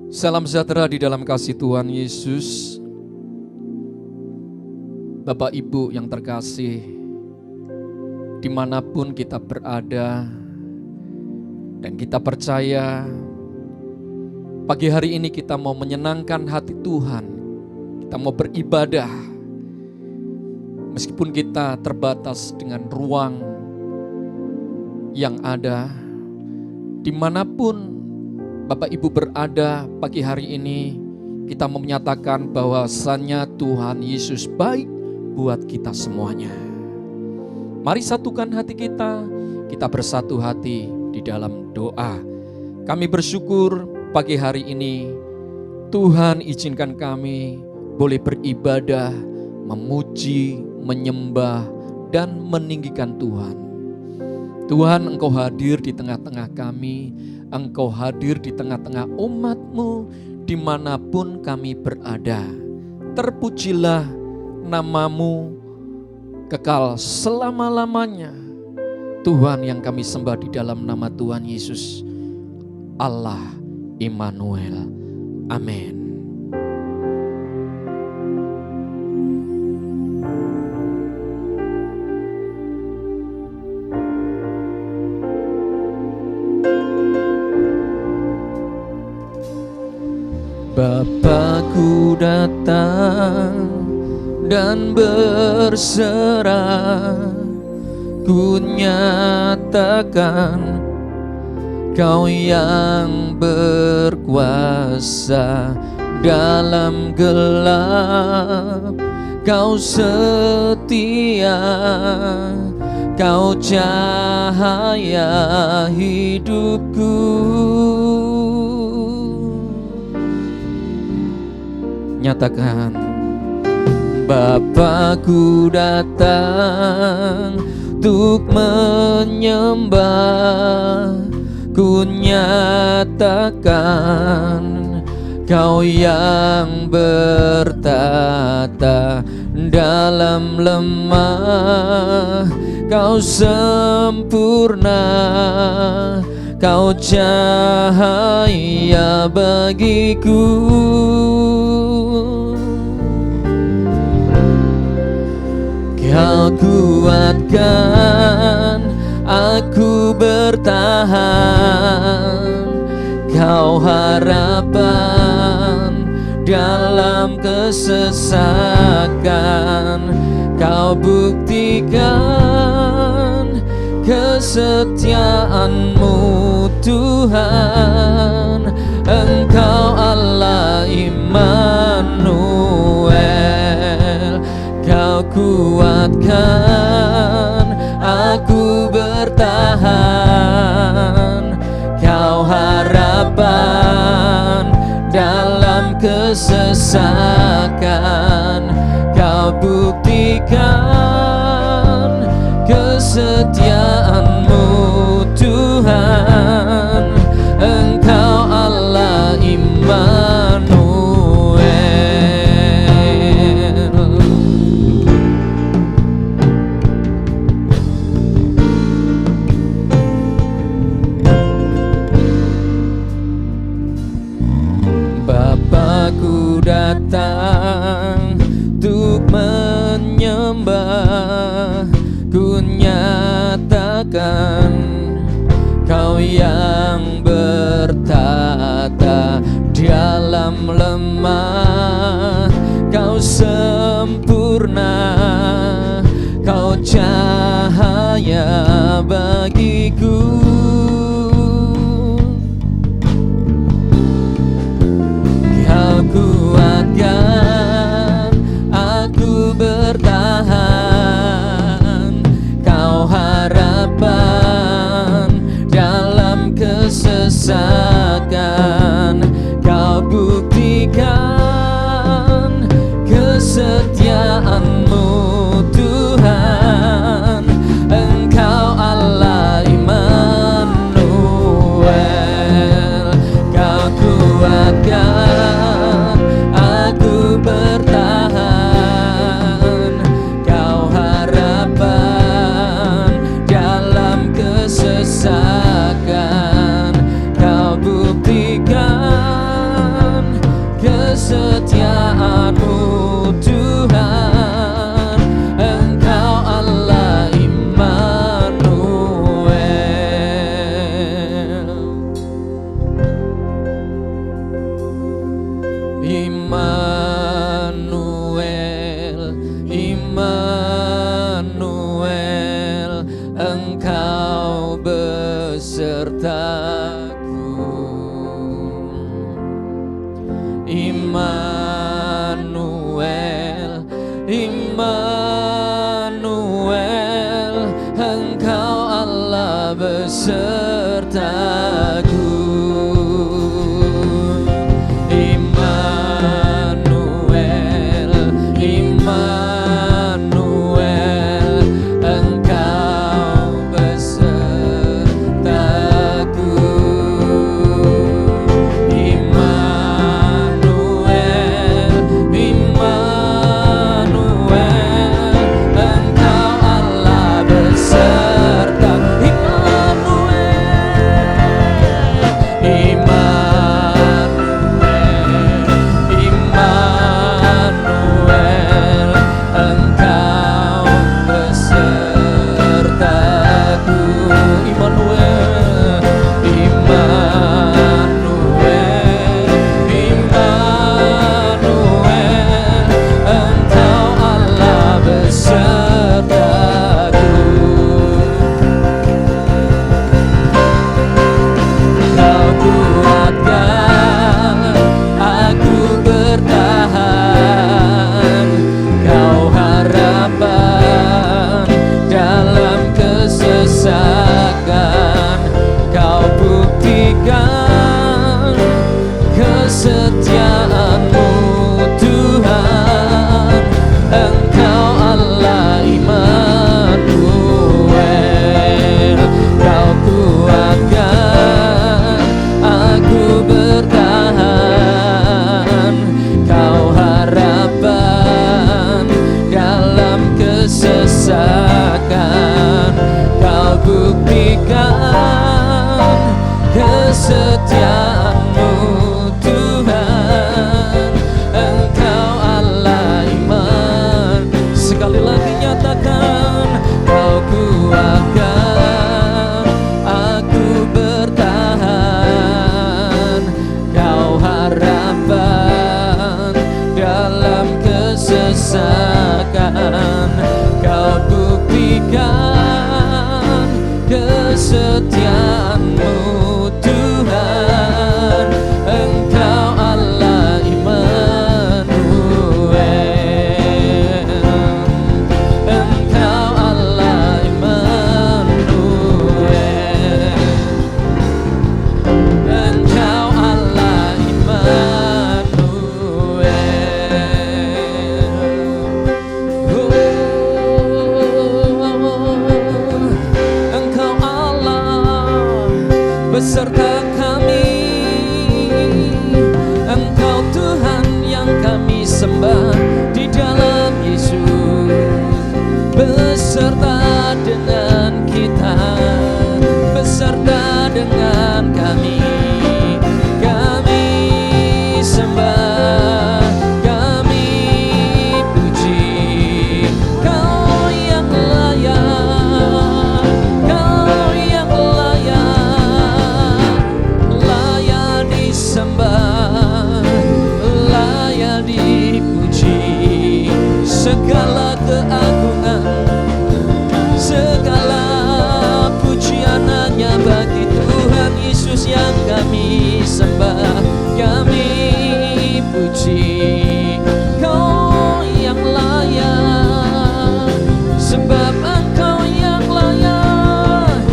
Salam sejahtera di dalam kasih Tuhan Yesus. Bapak Ibu yang terkasih, dimanapun kita berada, dan kita percaya pagi hari ini kita mau menyenangkan hati Tuhan. Kita mau beribadah, meskipun kita terbatas dengan ruang yang ada. Dimanapun Bapak Ibu berada pagi hari ini, kita mau menyatakan bahwasannya Tuhan Yesus baik buat kita semuanya. Mari satukan hati kita bersatu hati di dalam doa. Kami bersyukur pagi hari ini Tuhan izinkan kami boleh beribadah, memuji, menyembah, dan meninggikan Tuhan. Tuhan, Engkau hadir di tengah-tengah kami, Engkau hadir di tengah-tengah umat-Mu dimanapun kami berada. Terpujilah nama-Mu kekal selama-lamanya. Tuhan yang kami sembah di dalam nama Tuhan Yesus, Allah Immanuel. Amin. Bapakku datang dan berserah, ku nyatakan Kau yang berkuasa dalam gelap. Kau setia, Kau cahaya hidupku. Nyatakan, Bapakku datang untuk menyembah. Ku nyatakan Kau yang bertata dalam lemah. Kau sempurna, Kau cahaya bagiku. Kau kuatkan aku bertahan, Kau harapan dalam kesesakan. Kau buktikan kesetiaan-Mu Tuhan. Engkau Allah Immanuel. Kau kuatkan aku bertahan, Kau harapan dalam kesesakan. Kau buktikan kesetiaan-Mu Tuhan. Engkau Allah Immanuel. Bapakku datang untuk menyembah. Ku nyatakan Kau yang bertata dalam lemah. Kau sempurna, Kau cahaya bagiku. Kau kuatkan aku bertahan, Kau harapan dalam kesesakan. beserta kami. Engkau Tuhan yang kami sembah di dalam Yesus, beserta dengan kita, beserta dengan kami. Kami sembah, kami puji, Kau yang layak, Kau yang layak, layak disembah, layak dipuji. Segala keagungan, segala pujian hanya bagi Tuhan Yesus yang kami sembah, kami puji. Kau yang layak, sebab Engkau yang layak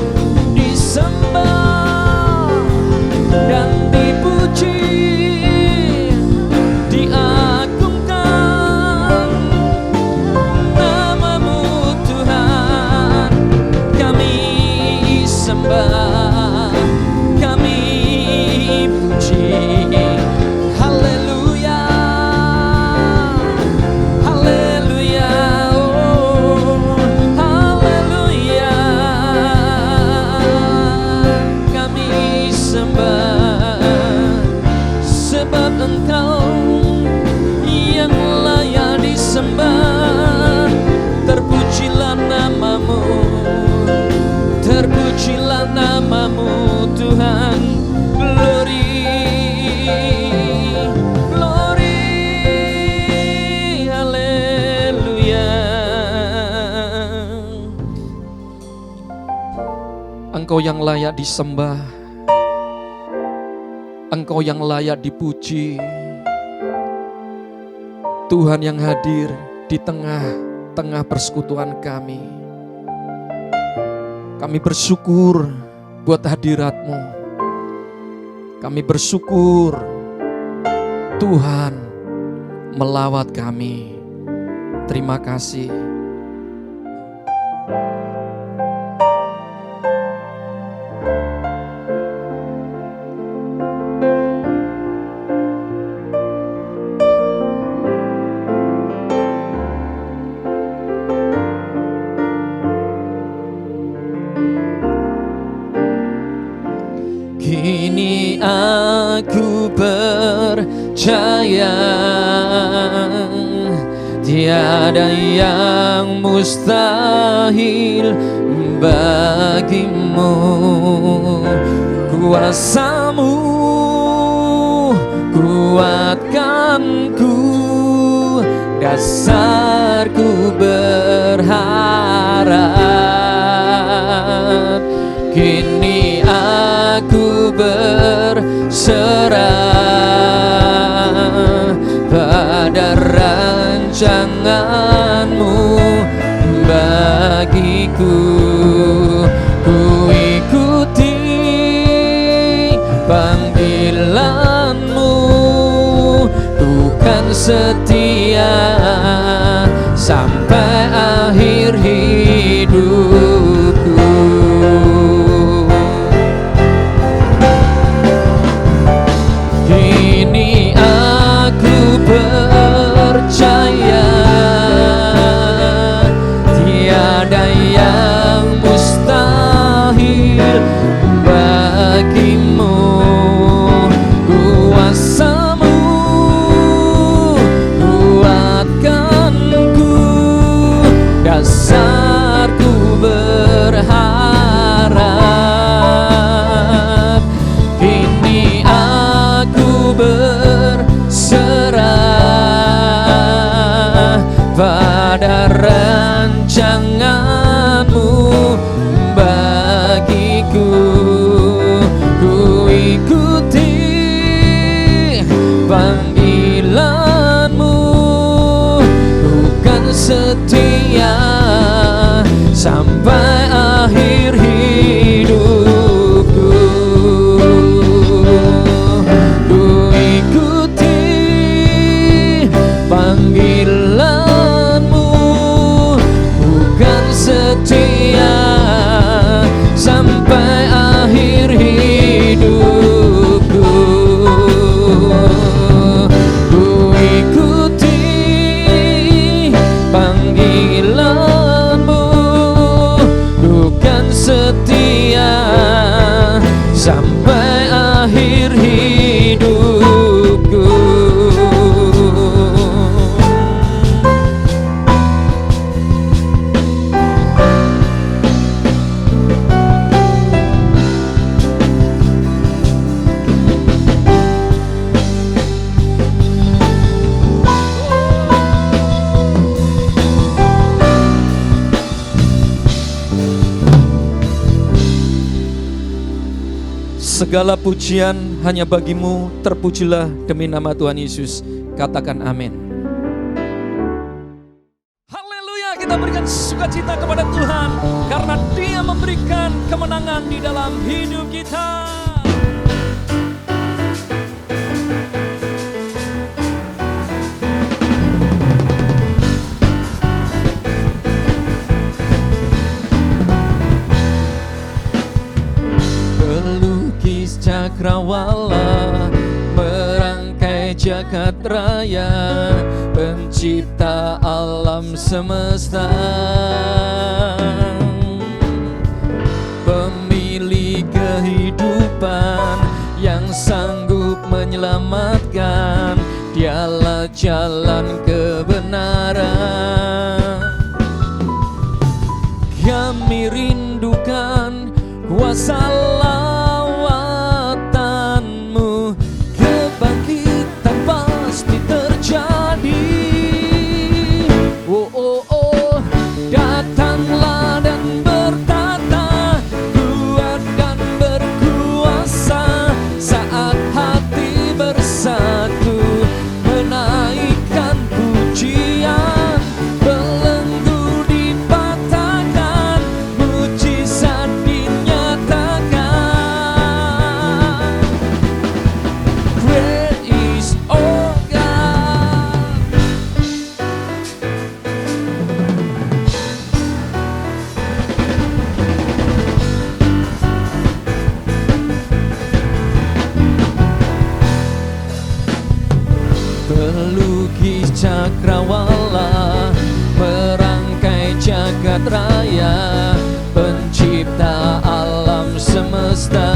disembah dan dipuji, diagungkan namamu Tuhan. Kami sembah, kami puji. Haleluya, haleluya, oh haleluya. Kami sembah, sebab Engkau yang layak disembah. Terpujilah namamu, terpujilah namamu Tuhan. Glory, glory, haleluya. Engkau yang layak disembah, Engkau yang layak dipuji. Tuhan yang hadir di tengah-tengah persekutuan kami. Kami bersyukur buat hadirat-Mu. Kami bersyukur Tuhan melawat kami. Terima kasih. Kini aku percaya tiada yang mustahil bagimu. Kuasamu kuatkanku, dasarku berharap. Kini aku berserah pada rancanganmu bagiku. Ku ikuti panggilanmu, ku kan setia sampai akhir hidupku. Kini aku percaya tiada yang mustahil bagimu. Kuasamu kuatkanku, dasarku berharap. Kini aku berserah pada rancanganmu bagiku. Ku ikuti panggilanmu, ku kan setia sampai akhir hidupku. Ku ikuti panggilanmu, ku kan setia sampai akhir hidupku. Ku ikuti panggilanmu, ku kan setia sampai akhir hidupku. Segala pujian hanya bagimu, terpujilah demi nama Tuhan Yesus. Katakan amin. Haleluya, kita berikan sukacita kepada Tuhan karena Dia memberikan kemenangan di dalam hidup kita. Cakrawala merangkai jagat raya, pencipta alam semesta, pemilik kehidupan yang sanggup menyelamatkan. Dialah jalan kebenaran. Kami rindukan kuasa lawatanmu, kebangkitan pasti terjadi. Oh, oh, oh, datanglah dan bertata, kuat dan berkuasa, saat hati bersatu menaikkan pujian, belenggu dipatahkan, mujizat dinyatakan. Great is our God. Pelukis cakrawala merangkai jagat raya, pencipta alam semesta,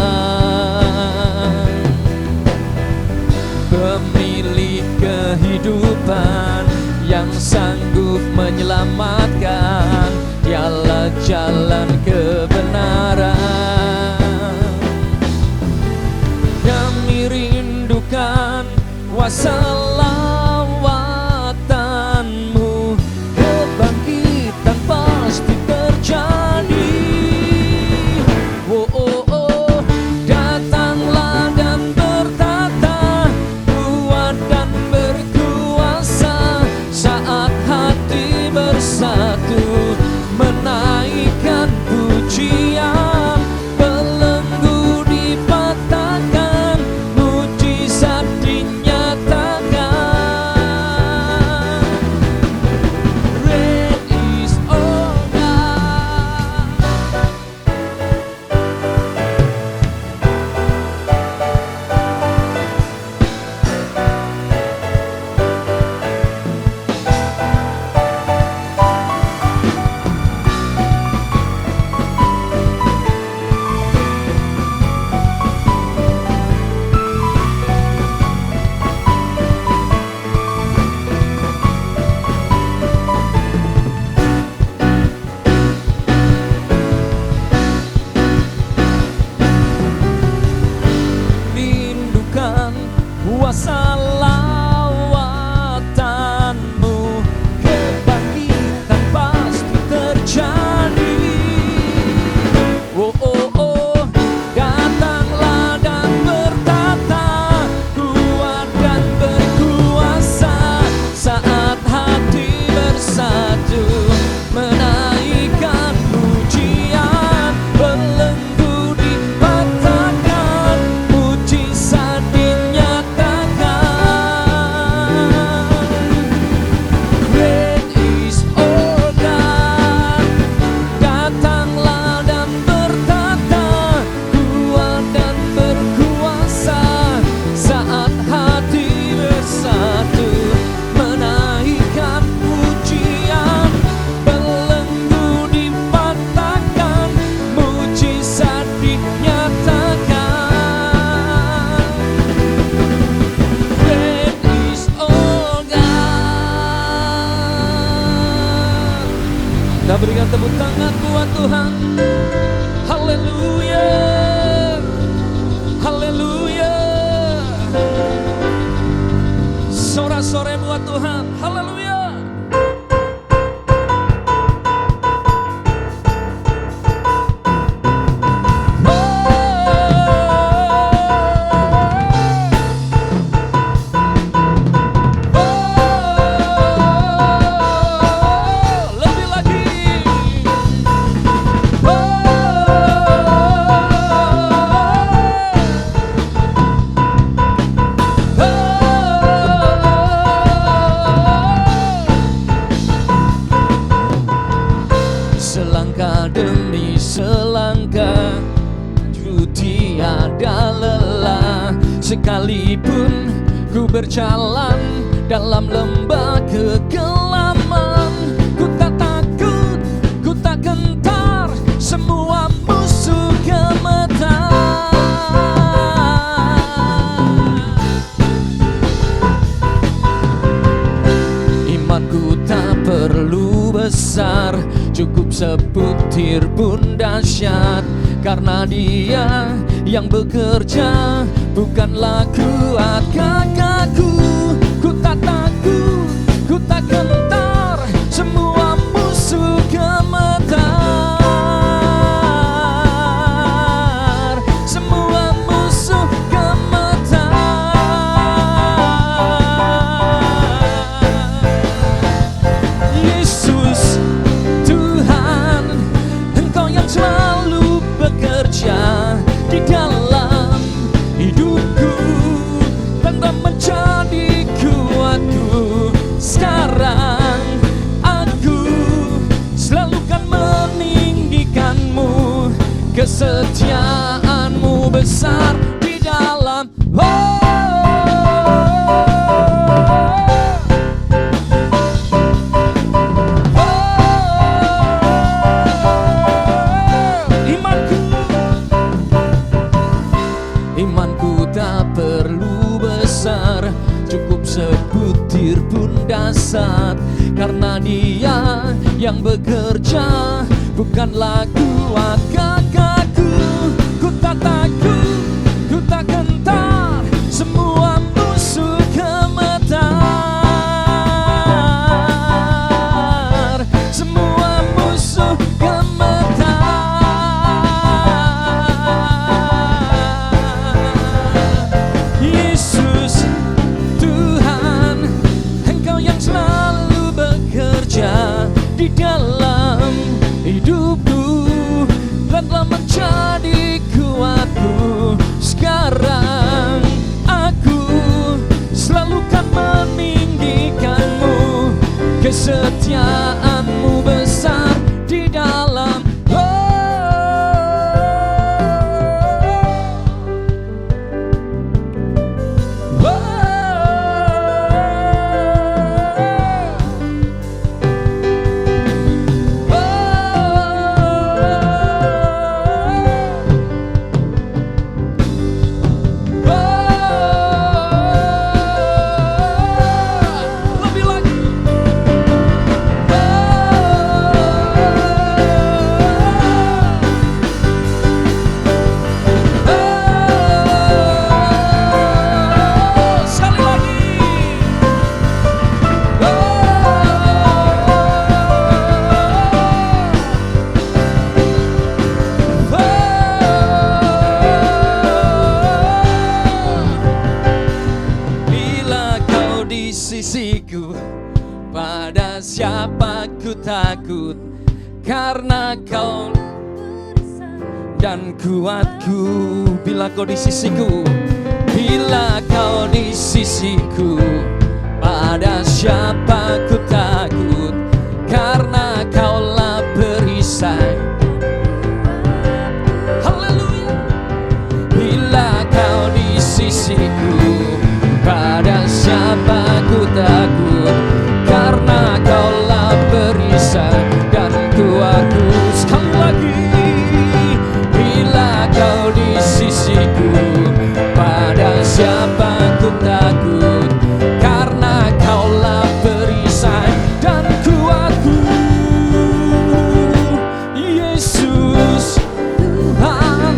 selawatanmu, kebangkitan pasti terjadi. Oh, oh, oh, datanglah dan bertata, kuat dan berkuasa, saat hati bersatu menaikkan pujian, belenggu dipatahkan, mujizat dinyatakan. Great is our God. Rindukan kuasa lawatanmu, kebangkitan pasti terjadi. Oh, oh, oh, datanglah dan bertata, kuat dan berkuasa, saat hati bersatu menaikkan pujian, belenggu dipatahkan, mujizat dinyatakan. Great is our God. Datanglah dan bertata, kuat dan berkuasa, saat hati bersatu menaikkan pujian, belenggu dipatahkan, mujizat dinyatakan. Great is our God. Kita berikan tepuk tangan buat Tuhan. Haleluya, haleluya. Sorak-sorai buat Tuhan. Haleluya. Lebih lagi. Selangkah demi selangkah, ku tiada lelah, sekalipun ku berjalan dalam lembah kegelapan. Ku tak takut, ku tak gentar, semua musuh gemetar. Imanku tak perlu besar, cukup sebutir pun dahsyat, karena Dia yang bekerja, bukanlah kuat kakakku. Ku tak takut, ku tak gentar, semua musuh gemetar, semua musuh gemetar. Yesus Tuhan, Engkau yang selalu bekerja di dalam hidupku, tanda menjadi kuatku. Sekarang aku selalu kan meninggikanmu, kesetiaanmu besar di dalam. Imanku tak perlu besar, cukup sebutir pun dahsyat, karena Dia yang bekerja, bukanlah kuat kakakku. Ku tak takut, ku tak gentar, semua musuh pada siapa ku takut, karena Kau dan kuatku. Bila Kau di sisiku, bila Kau di sisiku, pada siapa ku takut, karena Kaulah perisai. Haleluya. Bila Kau di sisiku, pada siapa ku takut, karena Kaulah perisai dan kuatku. Sekali lagi, bila Kau di sisiku, pada siapa ku takut, karena Kaulah perisai dan kuatku. Yesus Tuhan,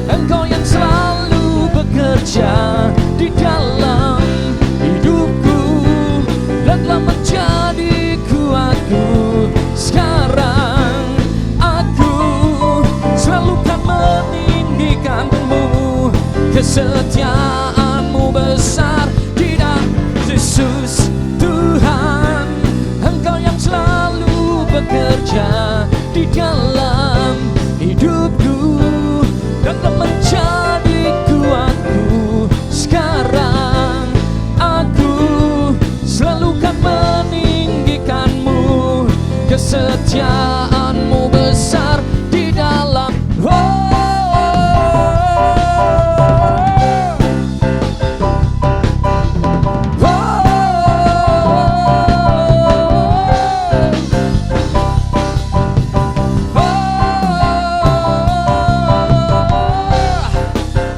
Engkau yang selalu bekerja di dalam hidupku dan telah menjadi kuatku. Sekarang aku selalu kan meninggikan-Mu, kesetiaan-Mu besar di dalam. Yesus Tuhan, Engkau yang selalu bekerja di dalam hidupku dan telah menjadi kuatku. Sekarang aku selalu kan meninggikan-Mu, kesetiaan-Mu besar di dalam.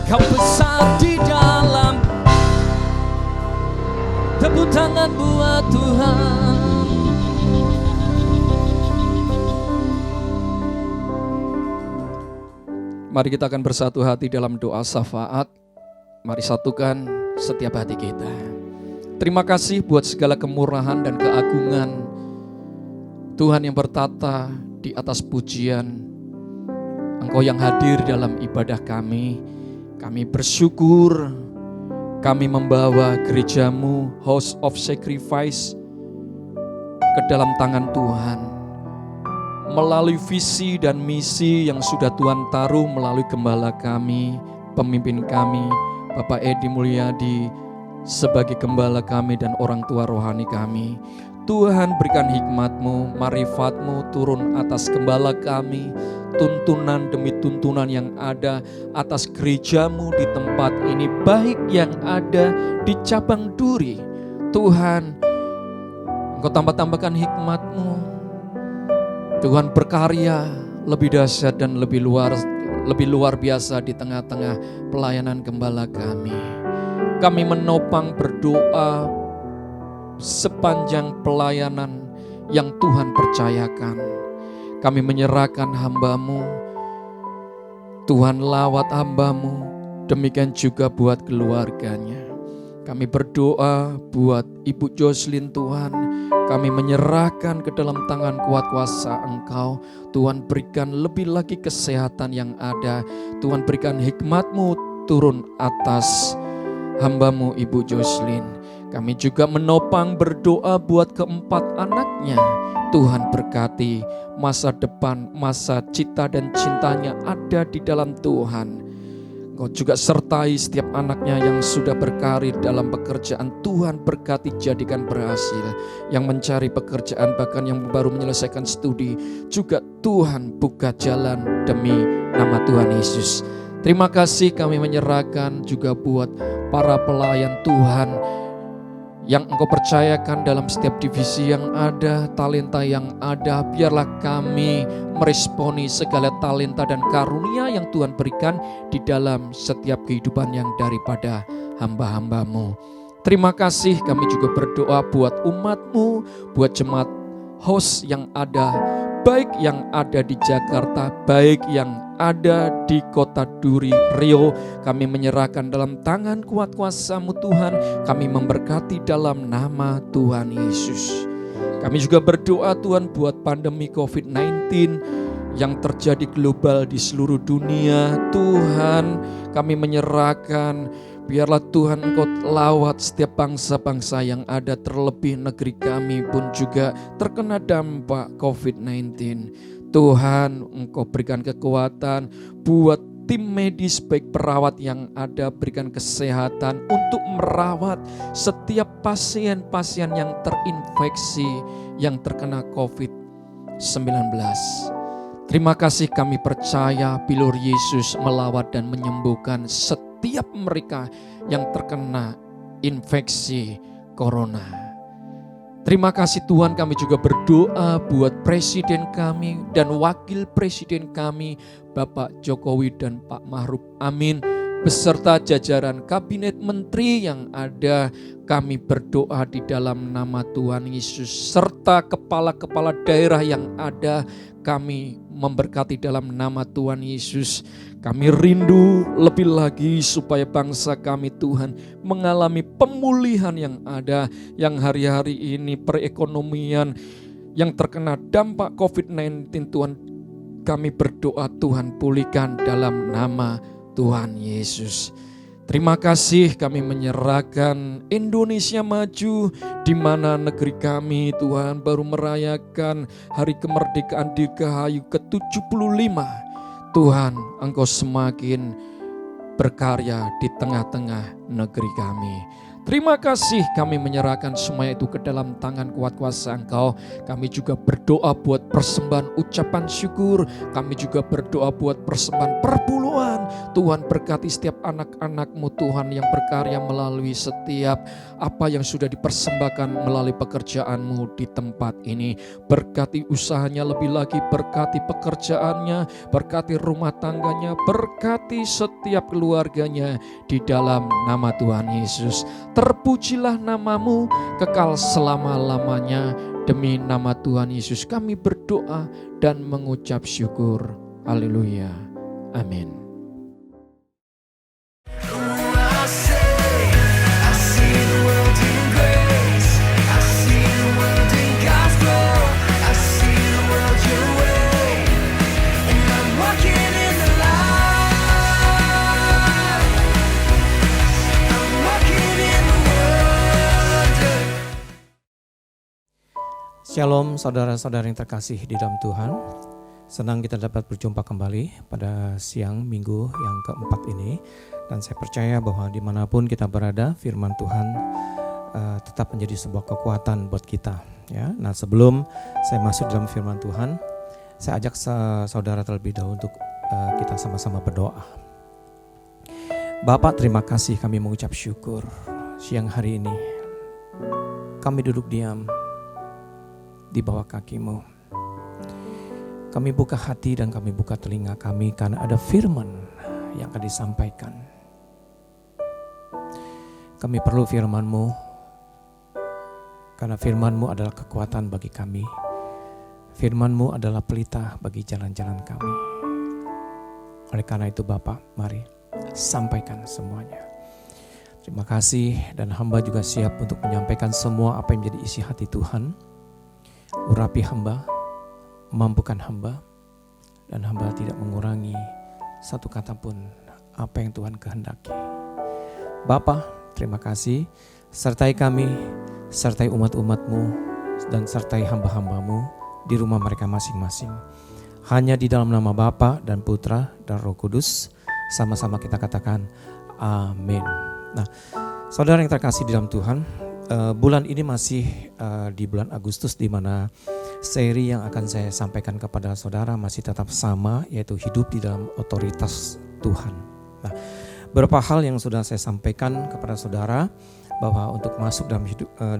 Kau besar di dalam. Tepuk tangan buat Tuhan. Mari kita akan bersatu hati dalam doa syafaat. Mari satukan setiap hati kita. Terima kasih buat segala kemurahan dan keagungan Tuhan yang bertata di atas pujian. Engkau yang hadir dalam ibadah kami. Kami bersyukur kami membawa gereja-Mu, House of Sacrifice, ke dalam tangan Tuhan. Melalui visi dan misi yang sudah Tuhan taruh melalui gembala kami, pemimpin kami, Bapak Edi Mulyadi, sebagai gembala kami dan orang tua rohani kami. Tuhan berikan hikmat-Mu, marifat-Mu turun atas gembala kami, tuntunan demi tuntunan yang ada atas gereja-Mu di tempat ini, baik yang ada di cabang Duri. Tuhan, Engkau tambah-tambahkan hikmat-Mu. Tuhan berkarya lebih dahsyat dan lebih luar biasa di tengah-tengah pelayanan gembala kami. Kami menopang berdoa sepanjang pelayanan yang Tuhan percayakan. Kami menyerahkan hamba-Mu, Tuhan lawat hamba-Mu, demikian juga buat keluarganya. Kami berdoa buat Ibu Jocelyn Tuhan, kami menyerahkan ke dalam tangan kuat kuasa Engkau. Tuhan berikan lebih lagi kesehatan yang ada, Tuhan berikan hikmat-Mu turun atas hamba-Mu Ibu Jocelyn. Kami juga menopang berdoa buat keempat anaknya. Tuhan berkati masa depan, masa cita dan cintanya ada di dalam Tuhan. Engkau juga sertai setiap anaknya yang sudah berkarir dalam pekerjaan. Tuhan berkati, jadikan berhasil. Yang mencari pekerjaan, bahkan yang baru menyelesaikan studi, juga Tuhan buka jalan demi nama Tuhan Yesus. Terima kasih, kami menyerahkan juga buat para pelayan Tuhan yang Engkau percayakan dalam setiap divisi yang ada, talenta yang ada. Biarlah kami meresponi segala talenta dan karunia yang Tuhan berikan di dalam setiap kehidupan yang daripada hamba-hamba-Mu. Terima kasih, kami juga berdoa buat umat-Mu, buat jemaat host yang ada, baik yang ada di Jakarta, baik yang ada di kota Duri, Rio. Kami menyerahkan dalam tangan kuat kuasa-Mu Tuhan. Kami memberkati dalam nama Tuhan Yesus. Kami juga berdoa Tuhan buat pandemi COVID-19 yang terjadi global di seluruh dunia. Tuhan, kami menyerahkan Biarlah Tuhan Engkau lawat setiap bangsa-bangsa yang ada, terlebih negeri kami pun juga terkena dampak COVID-19. Tuhan, Engkau berikan kekuatan buat tim medis, baik perawat yang ada, berikan kesehatan untuk merawat setiap pasien-pasien yang terinfeksi, yang terkena COVID-19. Terima kasih, kami percaya Pilur Yesus melawat dan menyembuhkan setiap mereka yang terkena infeksi corona. Terima kasih Tuhan, kami juga berdoa buat presiden kami dan wakil presiden kami, Bapak Jokowi dan Pak Ma'ruf Amin, beserta jajaran kabinet menteri yang ada. Kami berdoa di dalam nama Tuhan Yesus, serta kepala-kepala daerah yang ada, kami memberkati dalam nama Tuhan Yesus. Kami rindu lebih lagi supaya bangsa kami Tuhan mengalami pemulihan yang ada, yang hari-hari ini perekonomian yang terkena dampak COVID-19 Tuhan, kami berdoa Tuhan pulihkan dalam nama Tuhan Yesus. Terima kasih, kami menyerahkan Indonesia Maju, di mana negeri kami Tuhan baru merayakan hari kemerdekaan Dirgahayu ke-75. Tuhan, Engkau semakin berkarya di tengah-tengah negeri kami. Terima kasih, kami menyerahkan semua itu ke dalam tangan kuat kuasa Engkau. Kami juga berdoa buat persembahan ucapan syukur. Kami juga berdoa buat persembahan perpuluhan. Tuhan berkati setiap anak-anak-Mu Tuhan yang berkarya melalui setiap apa yang sudah dipersembahkan melalui pekerjaan-Mu di tempat ini. Berkati usahanya lebih lagi, berkati pekerjaannya, berkati rumah tangganya, berkati setiap keluarganya di dalam nama Tuhan Yesus. Terpujilah nama-Mu kekal selama-lamanya. Demi nama Tuhan Yesus kami berdoa dan mengucap syukur. Haleluya. Amin. Shalom saudara-saudara yang terkasih di dalam Tuhan. Senang kita dapat berjumpa kembali pada siang minggu yang keempat ini. Dan saya percaya bahwa dimanapun kita berada, firman Tuhan tetap menjadi sebuah kekuatan buat kita. Ya. Nah, sebelum saya masuk dalam firman Tuhan, saya ajak saudara terlebih dahulu untuk kita sama-sama berdoa. Bapak, terima kasih, kami mengucap syukur siang hari ini. Kami duduk diam di bawah kaki-Mu. Kami buka hati dan kami buka telinga kami karena ada firman yang akan disampaikan. Kami perlu firman-Mu karena firman-Mu adalah kekuatan bagi kami. Firman-Mu adalah pelita bagi jalan-jalan kami. Oleh karena itu Bapak, mari sampaikan semuanya. Terima kasih, dan hamba juga siap untuk menyampaikan semua apa yang menjadi isi hati Tuhan. Urapi hamba, mampukan hamba, dan hamba tidak mengurangi satu kata pun apa yang Tuhan kehendaki. Bapa, terima kasih, sertai kami, sertai umat-umat-Mu, dan sertai hamba-hamba-Mu di rumah mereka masing-masing. Hanya di dalam nama Bapa dan Putra dan Roh Kudus, sama-sama kita katakan amin. Nah, saudara yang terkasih di dalam Tuhan, bulan ini masih di bulan Agustus, di mana seri yang akan saya sampaikan kepada saudara masih tetap sama, yaitu hidup di dalam otoritas Tuhan. Nah, beberapa hal yang sudah saya sampaikan kepada saudara bahwa untuk masuk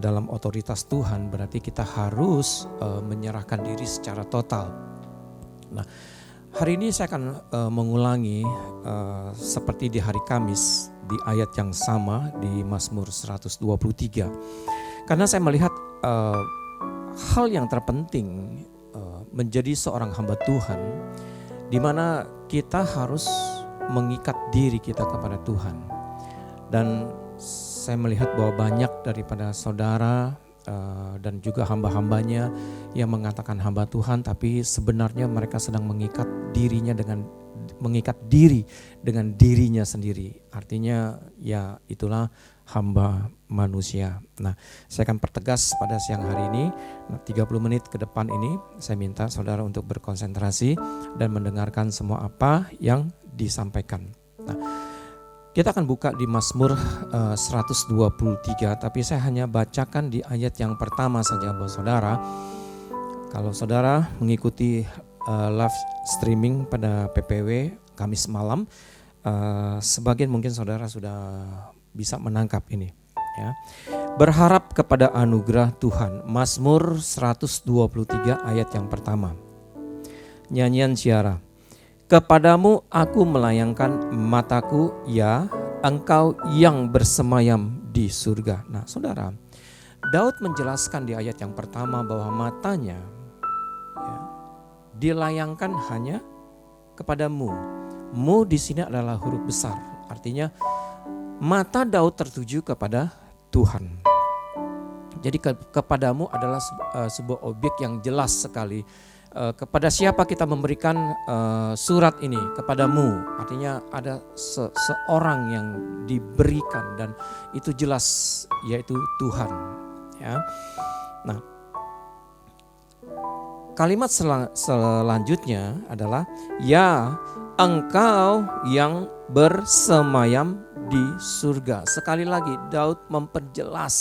dalam otoritas Tuhan berarti kita harus menyerahkan diri secara total. Nah, hari ini saya akan mengulangi seperti di hari Kamis, di ayat yang sama di Mazmur 123. Karena saya melihat hal yang terpenting menjadi seorang hamba Tuhan, di mana kita harus mengikat diri kita kepada Tuhan. Dan saya melihat bahwa banyak daripada saudara dan juga hamba-hambanya yang mengatakan hamba Tuhan, tapi sebenarnya mereka sedang mengikat dirinya dengan mengikat diri dengan dirinya sendiri. Artinya ya itulah hamba manusia. Nah, saya akan pertegas pada siang hari ini, 30 menit ke depan ini saya minta saudara untuk berkonsentrasi dan mendengarkan semua apa yang disampaikan. Nah, kita akan buka di Mazmur 123, tapi saya hanya bacakan di ayat yang pertama saja buat saudara. Kalau saudara mengikuti live streaming pada PPW Kamis malam, sebagian mungkin saudara sudah bisa menangkap ini. Ya. Berharap kepada anugerah Tuhan, Mazmur 123 ayat yang pertama. Nyanyian Syiara. Kepadamu aku melayangkan mataku, ya Engkau yang bersemayam di surga. Nah saudara, Daud menjelaskan di ayat yang pertama bahwa matanya dilayangkan hanya kepadamu. Mu di sini adalah huruf besar. Artinya mata Daud tertuju kepada Tuhan. Jadi kepadamu adalah sebuah objek yang jelas sekali. Kepada siapa kita memberikan surat ini? Kepadamu. Artinya ada seorang yang diberikan dan itu jelas, yaitu Tuhan. Ya. Nah, kalimat selanjutnya adalah ya Engkau yang bersemayam di surga. Sekali lagi Daud memperjelas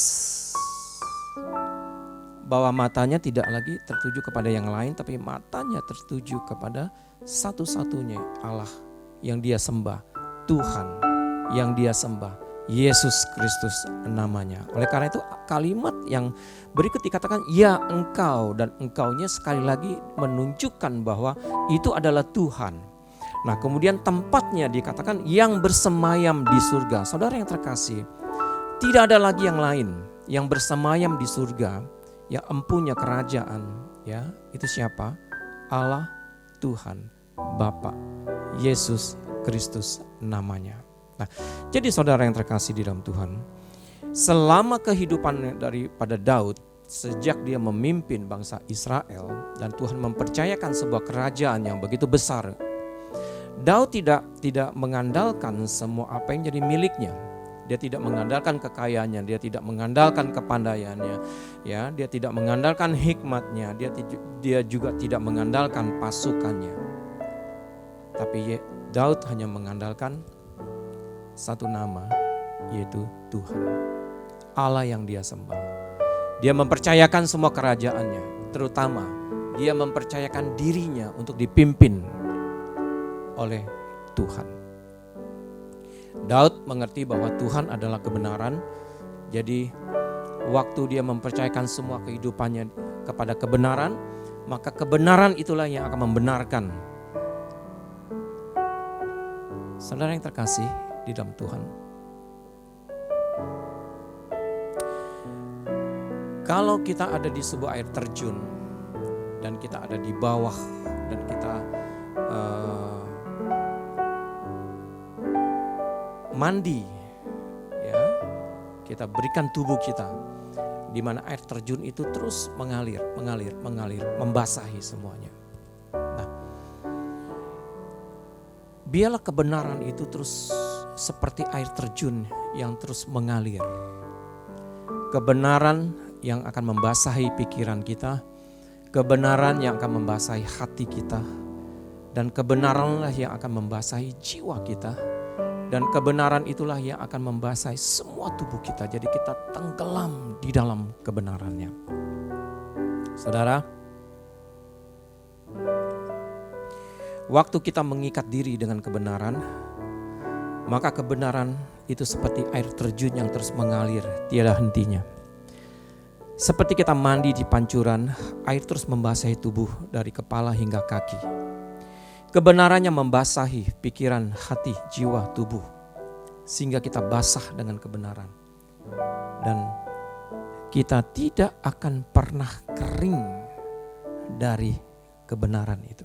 bahwa matanya tidak lagi tertuju kepada yang lain, tapi matanya tertuju kepada satu-satunya Allah yang dia sembah, Tuhan yang dia sembah, Yesus Kristus namanya. Oleh karena itu kalimat yang berikut dikatakan ya Engkau, dan engkaunya sekali lagi menunjukkan bahwa itu adalah Tuhan. Nah kemudian tempatnya dikatakan yang bersemayam di surga. Saudara yang terkasih, tidak ada lagi yang lain yang bersemayam di surga, yang empunya kerajaan, ya itu siapa? Allah, Tuhan, Bapa, Yesus Kristus namanya. Nah, jadi saudara yang terkasih di dalam Tuhan, selama kehidupan daripada Daud, sejak dia memimpin bangsa Israel dan Tuhan mempercayakan sebuah kerajaan yang begitu besar, Daud tidak mengandalkan semua apa yang jadi miliknya. Dia tidak mengandalkan kekayaannya, dia tidak mengandalkan kepandaiannya, ya, dia tidak mengandalkan hikmatnya, dia juga tidak mengandalkan pasukannya. Tapi Daud hanya mengandalkan satu nama, yaitu Tuhan, Allah yang dia sembah. Dia mempercayakan semua kerajaannya, terutama dia mempercayakan dirinya untuk dipimpin oleh Tuhan. Daud mengerti bahwa Tuhan adalah kebenaran, jadi waktu dia mempercayakan semua kehidupannya kepada kebenaran, maka kebenaran itulah yang akan membenarkan. Saudara yang terkasih di dalam Tuhan, kalau kita ada di sebuah air terjun dan kita ada di bawah dan kita mandi, ya, kita berikan tubuh kita di mana air terjun itu terus mengalir, membasahi semuanya. Nah, biarlah kebenaran itu terus seperti air terjun yang terus mengalir. Kebenaran yang akan membasahi pikiran kita, kebenaran yang akan membasahi hati kita, dan kebenaranlah yang akan membasahi jiwa kita. Dan kebenaran itulah yang akan membasahi semua tubuh kita. Jadi kita tenggelam di dalam kebenarannya. Saudara, waktu kita mengikat diri dengan kebenaran, maka kebenaran itu seperti air terjun yang terus mengalir, tiada hentinya. Seperti kita mandi di pancuran, air terus membasahi tubuh dari kepala hingga kaki. Kebenarannya membasahi pikiran, hati, jiwa, tubuh, sehingga kita basah dengan kebenaran. Dan kita tidak akan pernah kering dari kebenaran itu.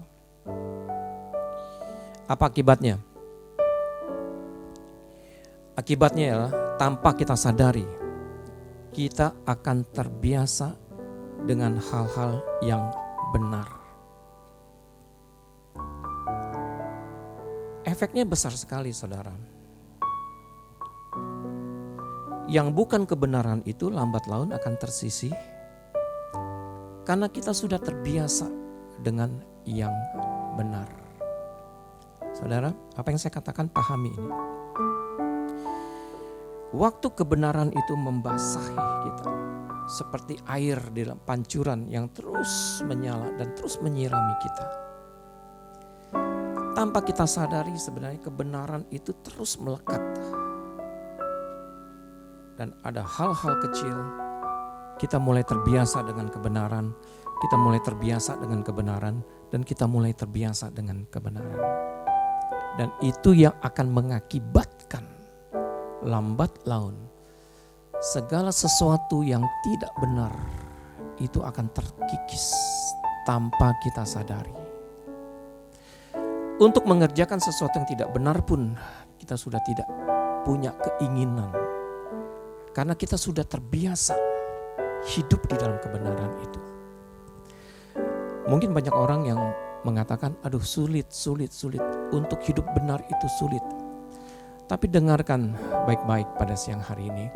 Apa akibatnya? Akibatnya adalah tanpa kita sadari, kita akan terbiasa dengan hal-hal yang benar. efeknya besar sekali, saudara. Yang bukan kebenaran itu lambat laun akan tersisih karena kita sudah terbiasa dengan yang benar. Saudara, apa yang saya katakan pahami ini. Waktu kebenaran itu membasahi kita seperti air di dalam pancuran yang terus menyala dan terus menyirami kita. Tanpa kita sadari sebenarnya kebenaran itu terus melekat. Dan ada hal-hal kecil, kita mulai terbiasa dengan kebenaran, kita mulai terbiasa dengan kebenaran, dan kita mulai terbiasa dengan kebenaran. Dan itu yang akan mengakibatkan lambat laun segala sesuatu yang tidak benar itu akan terkikis tanpa kita sadari. Untuk mengerjakan sesuatu yang tidak benar pun kita sudah tidak punya keinginan. Karena kita sudah terbiasa hidup di dalam kebenaran itu. Mungkin banyak orang yang mengatakan, aduh sulit. Untuk hidup benar itu sulit. Tapi dengarkan baik-baik pada siang hari ini.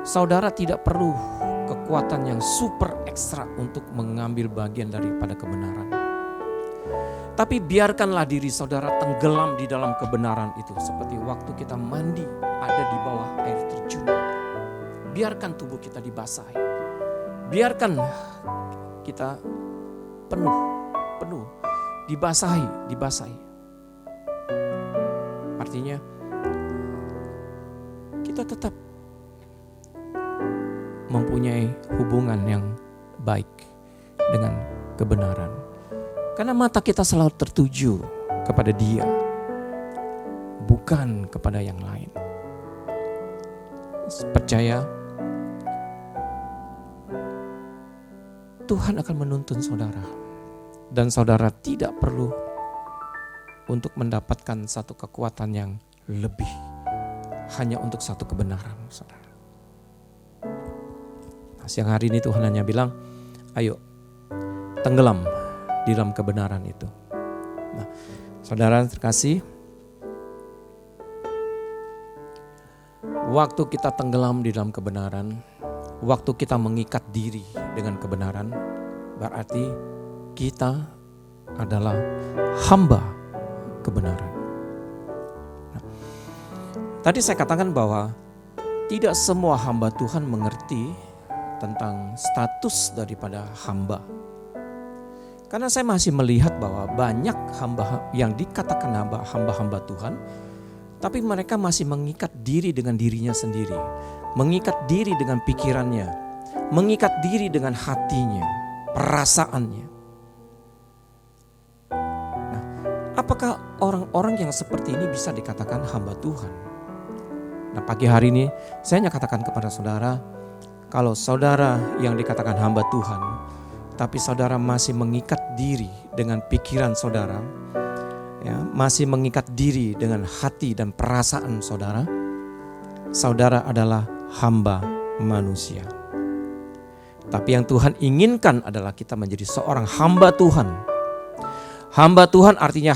Saudara tidak perlu kekuatan yang super ekstra untuk mengambil bagian daripada kebenaran. Tapi biarkanlah diri saudara tenggelam di dalam kebenaran itu. Seperti waktu kita mandi ada di bawah air terjun. Biarkan tubuh kita dibasahi. Biarkan kita penuh, dibasahi. Artinya kita tetap mempunyai hubungan yang baik dengan kebenaran. Karena mata kita selalu tertuju kepada Dia, bukan kepada yang lain. Percaya Tuhan akan menuntun saudara. Dan saudara tidak perlu untuk mendapatkan satu kekuatan yang lebih. Hanya untuk satu kebenaran, saudara. Nah, siang hari ini Tuhan hanya bilang, ayo tenggelam di dalam kebenaran itu. Nah, saudara terkasih, waktu kita tenggelam di dalam kebenaran, waktu kita mengikat diri dengan kebenaran, berarti kita adalah hamba kebenaran. Nah, tadi saya katakan bahwa tidak semua hamba Tuhan mengerti tentang status daripada hamba. Karena saya masih melihat bahwa banyak hamba yang dikatakan hamba-hamba Tuhan, tapi mereka masih mengikat diri dengan dirinya sendiri, mengikat diri dengan pikirannya, mengikat diri dengan hatinya, perasaannya. Nah, apakah orang-orang yang seperti ini bisa dikatakan hamba Tuhan? Nah, pagi hari ini saya hanya katakan kepada saudara, kalau saudara yang dikatakan hamba Tuhan, tapi saudara masih mengikat diri dengan pikiran saudara, ya, masih mengikat diri dengan hati dan perasaan saudara, saudara adalah hamba manusia. Tapi yang Tuhan inginkan adalah kita menjadi seorang hamba Tuhan. Hamba Tuhan artinya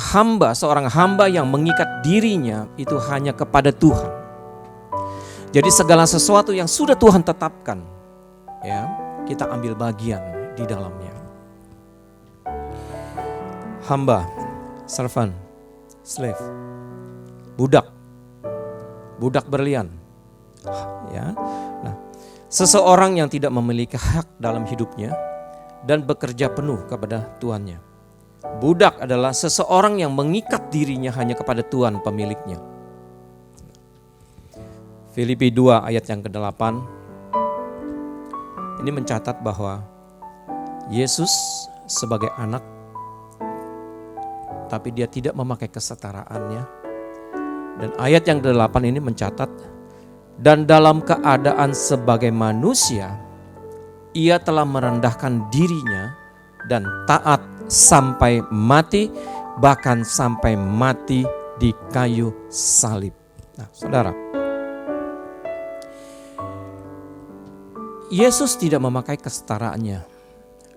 seorang hamba yang mengikat dirinya itu hanya kepada Tuhan. Jadi segala sesuatu yang sudah Tuhan tetapkan, ya, kita ambil bagian di dalamnya. Hamba, servant, slave, budak berlian, ya. Nah, seseorang yang tidak memiliki hak dalam hidupnya dan bekerja penuh kepada tuannya. Budak adalah seseorang yang mengikat dirinya hanya kepada Tuhan pemiliknya. Filipi 2 ayat yang ke-8 ini mencatat bahwa Yesus sebagai anak, tapi dia tidak memakai kesetaraannya. Dan ayat yang ke-8 ini mencatat, dan dalam keadaan sebagai manusia, ia telah merendahkan dirinya dan taat sampai mati, bahkan sampai mati di kayu salib. Nah, saudara, Yesus tidak memakai kesetaraannya.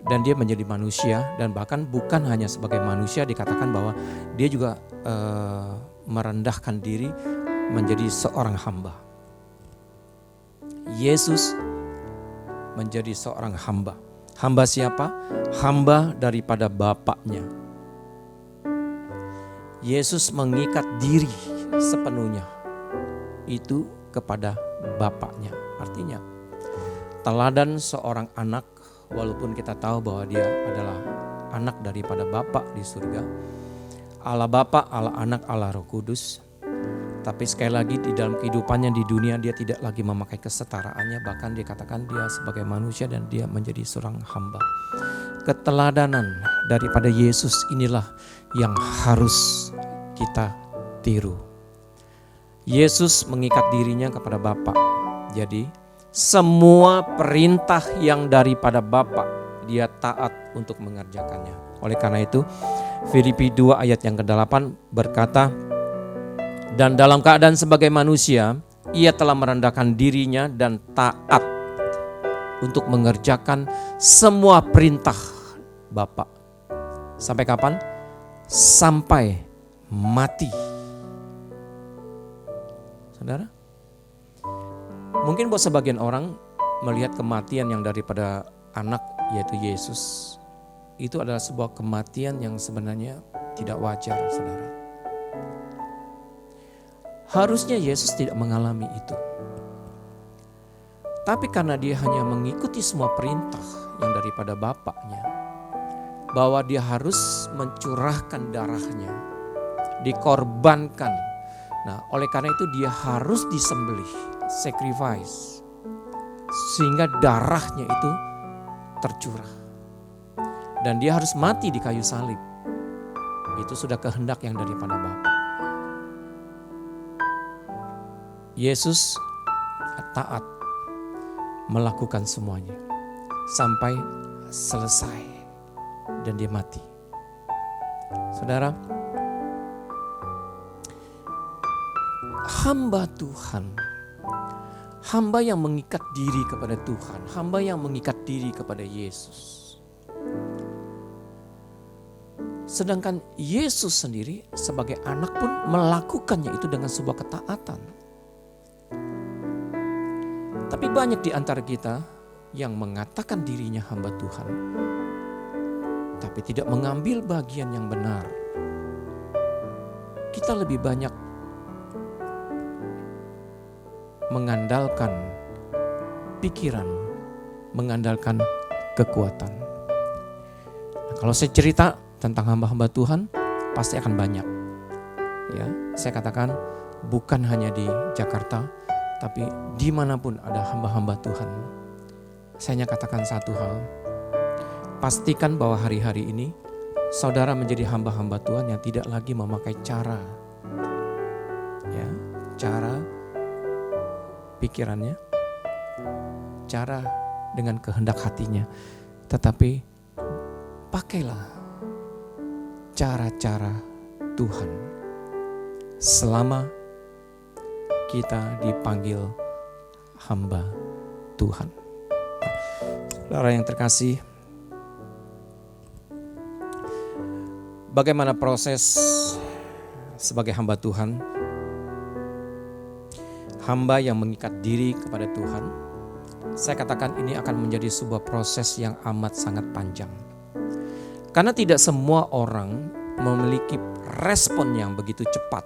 Dan dia menjadi manusia, dan bahkan bukan hanya sebagai manusia, dikatakan bahwa dia juga merendahkan diri menjadi seorang hamba. Yesus menjadi seorang hamba. Hamba siapa? Hamba daripada Bapaknya. Yesus mengikat diri sepenuhnya itu kepada Bapaknya. Artinya teladan seorang anak, walaupun kita tahu bahwa dia adalah anak daripada Bapa di surga, Allah Bapa, Allah Anak, Allah Roh Kudus. Tapi sekali lagi di dalam kehidupannya di dunia dia tidak lagi memakai kesetaraannya, bahkan dia katakan dia sebagai manusia dan dia menjadi seorang hamba. Keteladanan daripada Yesus inilah yang harus kita tiru. Yesus mengikat dirinya kepada Bapa. Jadi semua perintah yang daripada Bapa dia taat untuk mengerjakannya. Oleh karena itu Filipi 2 ayat yang ke-8 berkata, dan dalam keadaan sebagai manusia ia telah merendahkan dirinya dan taat untuk mengerjakan semua perintah Bapa. Sampai kapan? Sampai mati. Saudara, mungkin buat sebagian orang melihat kematian yang daripada anak yaitu Yesus itu adalah sebuah kematian yang sebenarnya tidak wajar, saudara. Harusnya Yesus tidak mengalami itu. Tapi karena dia hanya mengikuti semua perintah yang daripada Bapaknya, bahwa dia harus mencurahkan darahnya, dikorbankan. Nah, oleh karena itu dia harus disembelih, sacrifice, sehingga darahnya itu tercurah. Dan dia harus mati di kayu salib. Itu sudah kehendak yang daripada Bapa. Yesus taat melakukan semuanya sampai selesai dan dia mati. Saudara, hamba Tuhan, hamba yang mengikat diri kepada Tuhan, hamba yang mengikat diri kepada Yesus. Sedangkan Yesus sendiri sebagai anak pun melakukannya itu dengan sebuah ketaatan. Tapi banyak di antara kita yang mengatakan dirinya hamba Tuhan, tapi tidak mengambil bagian yang benar. Kita lebih banyak mengandalkan pikiran, mengandalkan kekuatan. Nah, kalau saya cerita tentang hamba-hamba Tuhan, pasti akan banyak. Ya, saya katakan bukan hanya di Jakarta, tapi dimanapun ada hamba-hamba Tuhan. Saya hanya katakan satu hal, pastikan bahwa hari-hari ini saudara menjadi hamba-hamba Tuhan yang tidak lagi memakai cara pikirannya, cara dengan kehendak hatinya, tetapi pakailah cara-cara Tuhan selama kita dipanggil hamba Tuhan. Saudara yang terkasih, bagaimana proses sebagai hamba Tuhan? Hamba yang mengikat diri kepada Tuhan. Saya katakan ini akan menjadi sebuah proses yang amat sangat panjang. Karena tidak semua orang memiliki respon yang begitu cepat.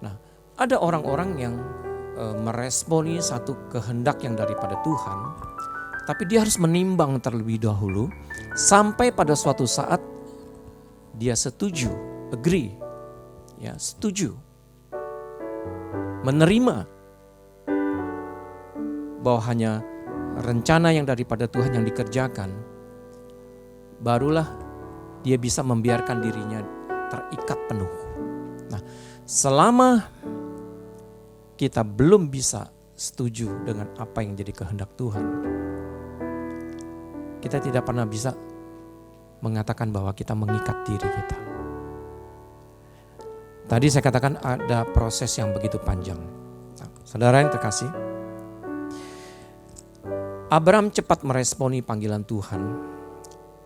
Nah, ada orang-orang yang meresponi satu kehendak yang daripada Tuhan, tapi dia harus menimbang terlebih dahulu sampai pada suatu saat dia setuju, agree, ya setuju, menerima bahwa hanya rencana yang daripada Tuhan yang dikerjakan, barulah dia bisa membiarkan dirinya terikat penuh. Nah, selama kita belum bisa setuju dengan apa yang jadi kehendak Tuhan, kita tidak pernah bisa mengatakan bahwa kita mengikat diri kita. Tadi saya katakan ada proses yang begitu panjang. Nah, saudara yang terkasih, Abraham cepat meresponi panggilan Tuhan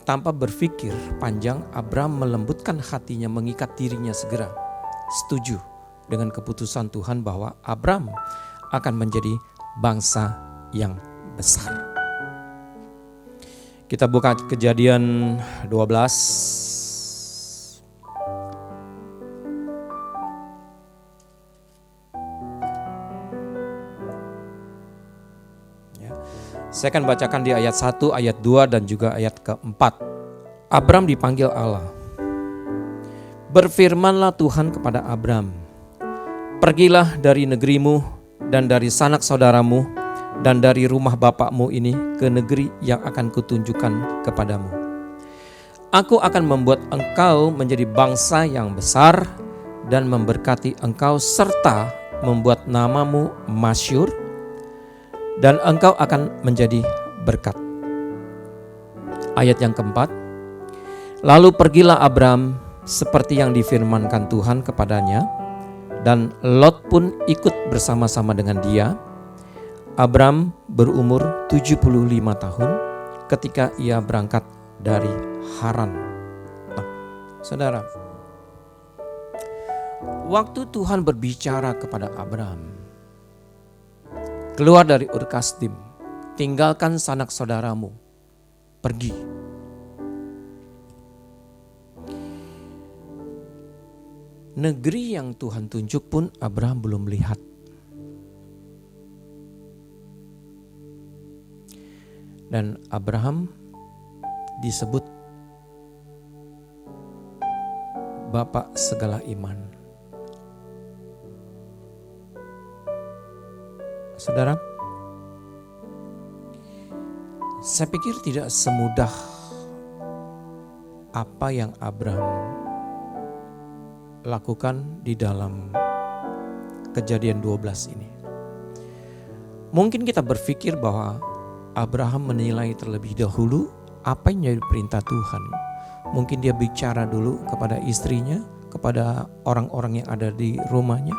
Tanpa berpikir panjang, Abram melembutkan hatinya, mengikat dirinya segera. Setuju dengan keputusan Tuhan bahwa Abram akan menjadi bangsa yang besar. Kita buka Kejadian 12. Saya akan bacakan di ayat 1, ayat 2 dan juga ayat keempat. Abram dipanggil Allah. Berfirmanlah Tuhan kepada Abram, pergilah dari negerimu dan dari sanak saudaramu dan dari rumah bapakmu ini ke negeri yang akan kutunjukkan kepadamu. Aku akan membuat engkau menjadi bangsa yang besar dan memberkati engkau serta membuat namamu masyhur, dan engkau akan menjadi berkat. Ayat yang keempat. Lalu pergilah Abram seperti yang difirmankan Tuhan kepadanya, dan Lot pun ikut bersama-sama dengan dia. Abram berumur 75 tahun ketika ia berangkat dari Haran. Nah, saudara, waktu Tuhan berbicara kepada Abram, keluar dari Ur Kasdim, tinggalkan sanak saudaramu, pergi. Negeri yang Tuhan tunjuk pun Abraham belum lihat. Dan Abraham disebut Bapak segala iman. Saudara, saya pikir tidak semudah apa yang Abraham lakukan di dalam Kejadian 12 ini. Mungkin kita berpikir bahwa Abraham menilai terlebih dahulu apa yang jadi perintah Tuhan. Mungkin dia bicara dulu kepada istrinya, kepada orang-orang yang ada di rumahnya.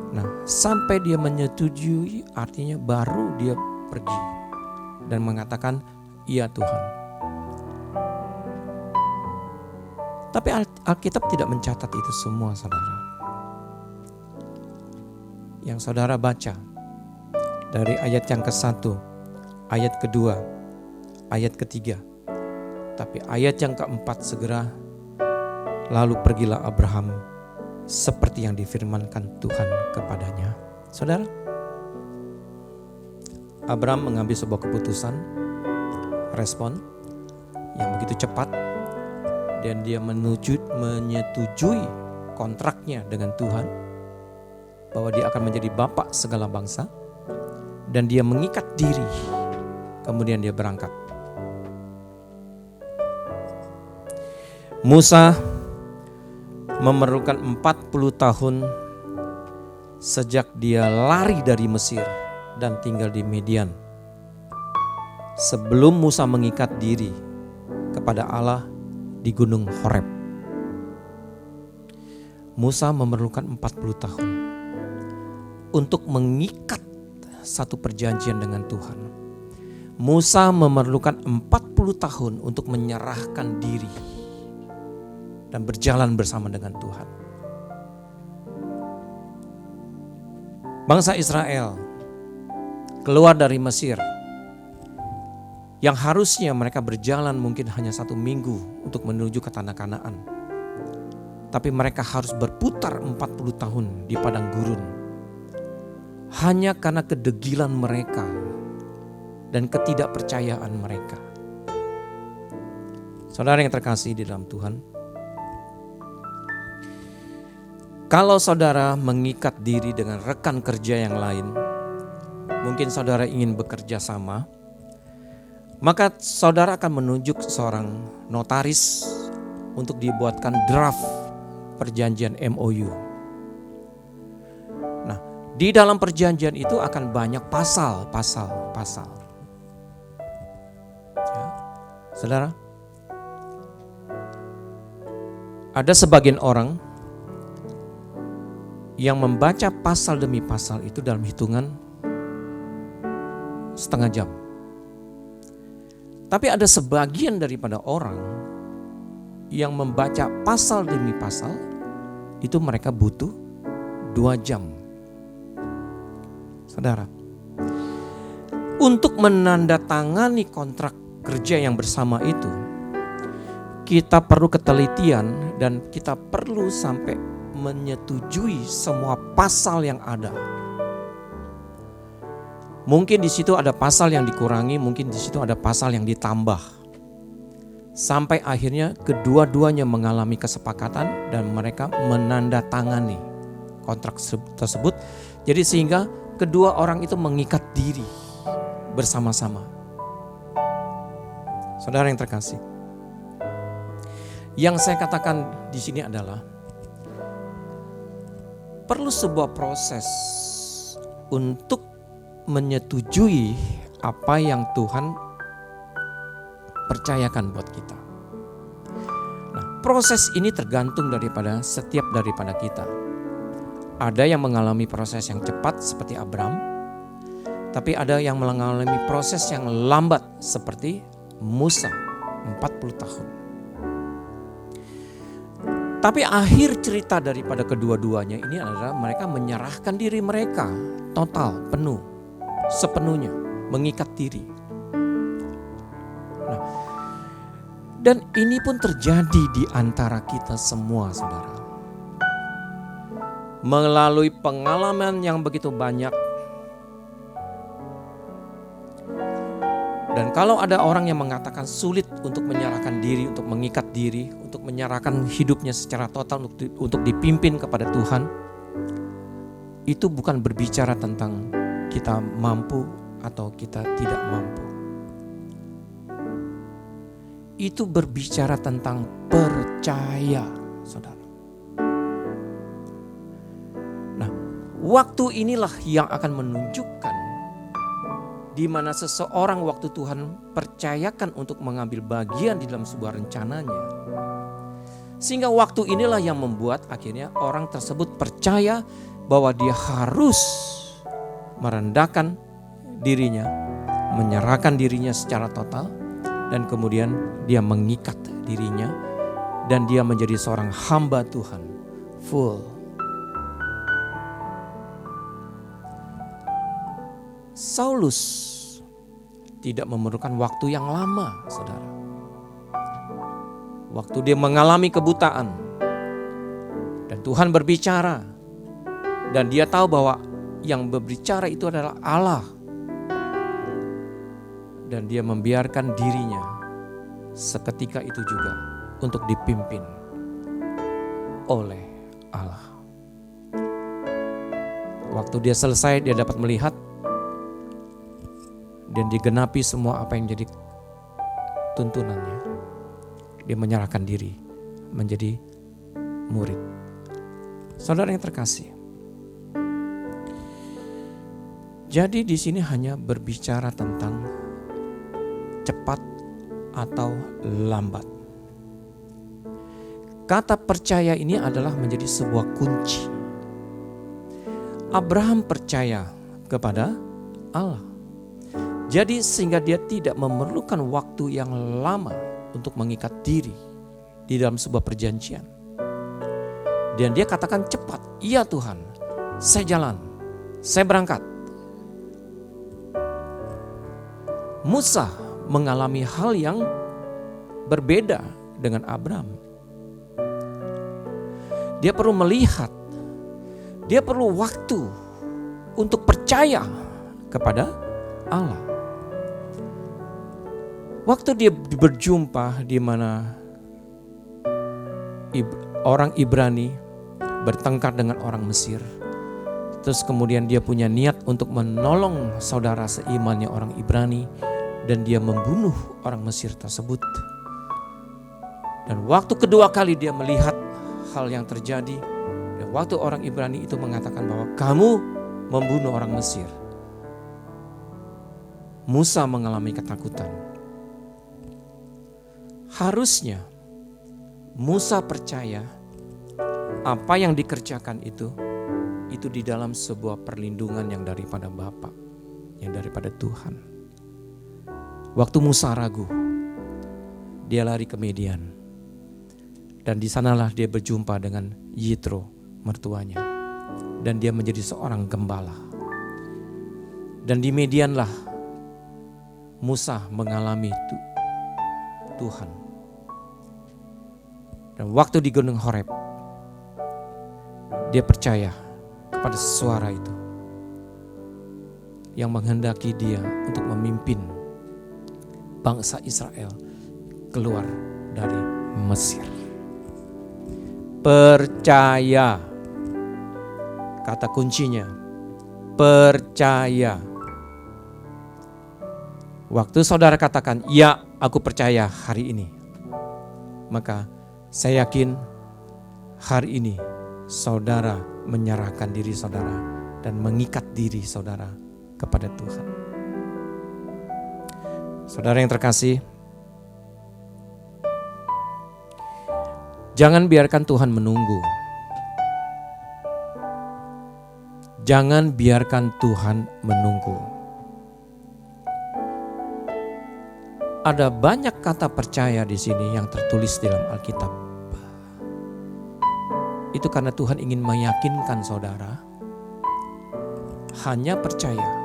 Nah, sampai dia menyetujui, artinya baru dia pergi dan mengatakan, "Iya Tuhan." Tapi Alkitab tidak mencatat itu semua, saudara. Yang saudara baca dari ayat yang ke-1, ayat ke-2, ayat ke-3. Tapi ayat yang ke-4 segera, lalu pergilah Abraham seperti yang difirmankan Tuhan kepadanya. Saudara, Abraham mengambil sebuah keputusan, respon yang begitu cepat, dan dia menyetujui kontraknya dengan Tuhan bahwa dia akan menjadi bapak segala bangsa, dan dia mengikat diri, kemudian dia berangkat. Musa memerlukan 40 tahun sejak dia lari dari Mesir dan tinggal di Midian. Sebelum Musa mengikat diri kepada Allah di Gunung Horeb. Musa memerlukan 40 tahun untuk mengikat satu perjanjian dengan Tuhan. Musa memerlukan 40 tahun untuk menyerahkan diri dan berjalan bersama dengan Tuhan. Bangsa Israel keluar dari Mesir, yang harusnya mereka berjalan mungkin hanya 1 minggu untuk menuju ke tanah Kanaan. Tapi mereka harus berputar 40 tahun di padang gurun. Hanya karena kedegilan mereka dan ketidakpercayaan mereka. Saudara yang terkasih di dalam Tuhan, kalau saudara mengikat diri dengan rekan kerja yang lain, mungkin saudara ingin bekerja sama, maka saudara akan menunjuk seorang notaris untuk dibuatkan draft perjanjian MOU. Nah, di dalam perjanjian itu akan banyak pasal. Ya, saudara, ada sebagian orang yang membaca pasal demi pasal itu dalam hitungan setengah jam. Tapi ada sebagian daripada orang yang membaca pasal demi pasal, itu mereka butuh 2 jam. Saudara, untuk menandatangani kontrak kerja yang bersama itu, kita perlu ketelitian dan kita perlu sampai menyetujui semua pasal yang ada. Mungkin di situ ada pasal yang dikurangi, mungkin di situ ada pasal yang ditambah. Sampai akhirnya kedua-duanya mengalami kesepakatan dan mereka menandatangani kontrak tersebut. Jadi sehingga kedua orang itu mengikat diri bersama-sama. Saudara yang terkasih, yang saya katakan di sini adalah perlu sebuah proses untuk menyetujui apa yang Tuhan percayakan buat kita. Nah, proses ini tergantung daripada setiap daripada kita. Ada yang mengalami proses yang cepat seperti Abraham, tapi ada yang mengalami proses yang lambat seperti Musa, 40 tahun. Tapi akhir cerita daripada kedua-duanya ini adalah mereka menyerahkan diri mereka total, penuh, sepenuhnya, mengikat diri. Nah, dan ini pun terjadi di antara kita semua, saudara. Melalui pengalaman yang begitu banyak. Dan kalau ada orang yang mengatakan sulit untuk menyerahkan diri, untuk mengikat diri, untuk menyerahkan hidupnya secara total untuk dipimpin kepada Tuhan, itu bukan berbicara tentang kita mampu atau kita tidak mampu. Itu berbicara tentang percaya, saudara. Nah, waktu inilah yang akan menunjukkan di mana seseorang waktu Tuhan percayakan untuk mengambil bagian di dalam sebuah rencananya. Sehingga waktu inilah yang membuat akhirnya orang tersebut percaya bahwa dia harus merendahkan dirinya, menyerahkan dirinya secara total, dan kemudian dia mengikat dirinya dan dia menjadi seorang hamba Tuhan full. Saulus tidak memerlukan waktu yang lama, saudara. Waktu dia mengalami kebutaan dan Tuhan berbicara dan dia tahu bahwa yang berbicara itu adalah Allah. Dan dia membiarkan dirinya seketika itu juga untuk dipimpin oleh Allah. Waktu dia selesai, dia dapat melihat dan digenapi semua apa yang jadi tuntunannya. Dia menyerahkan diri menjadi murid. Saudara yang terkasih, jadi di sini hanya berbicara tentang cepat atau lambat. Kata percaya ini adalah menjadi sebuah kunci. Abraham percaya kepada Allah. Jadi sehingga dia tidak memerlukan waktu yang lama untuk mengikat diri di dalam sebuah perjanjian. Dan dia katakan cepat, iya Tuhan, saya jalan, saya berangkat. Musa mengalami hal yang berbeda dengan Abraham. Dia perlu melihat, dia perlu waktu untuk percaya kepada Allah. Waktu dia berjumpa di mana orang Ibrani bertengkar dengan orang Mesir, terus kemudian dia punya niat untuk menolong saudara seimannya orang Ibrani, dan dia membunuh orang Mesir tersebut. Dan waktu kedua kali dia melihat hal yang terjadi, dan waktu orang Ibrani itu mengatakan bahwa kamu membunuh orang Mesir, Musa mengalami ketakutan. Harusnya Musa percaya apa yang dikerjakan itu di dalam sebuah perlindungan yang daripada Bapa, yang daripada Tuhan. Waktu Musa ragu, dia lari ke Midian. Dan di sanalah dia berjumpa dengan Yitro, mertuanya. Dan dia menjadi seorang gembala. Dan di Midianlah Musa mengalami Tuhan. Dan waktu di Gunung Horeb, dia percaya kepada suara itu yang menghendaki dia untuk memimpin bangsa Israel keluar dari Mesir. Percaya, kata kuncinya, percaya. Waktu saudara katakan, ya aku percaya hari ini, maka saya yakin hari ini saudara menyerahkan diri saudara dan mengikat diri saudara kepada Tuhan. Saudara yang terkasih, jangan biarkan Tuhan menunggu. Jangan biarkan Tuhan menunggu. Ada banyak kata percaya di sini yang tertulis dalam Alkitab. Itu karena Tuhan ingin meyakinkan saudara, hanya percaya,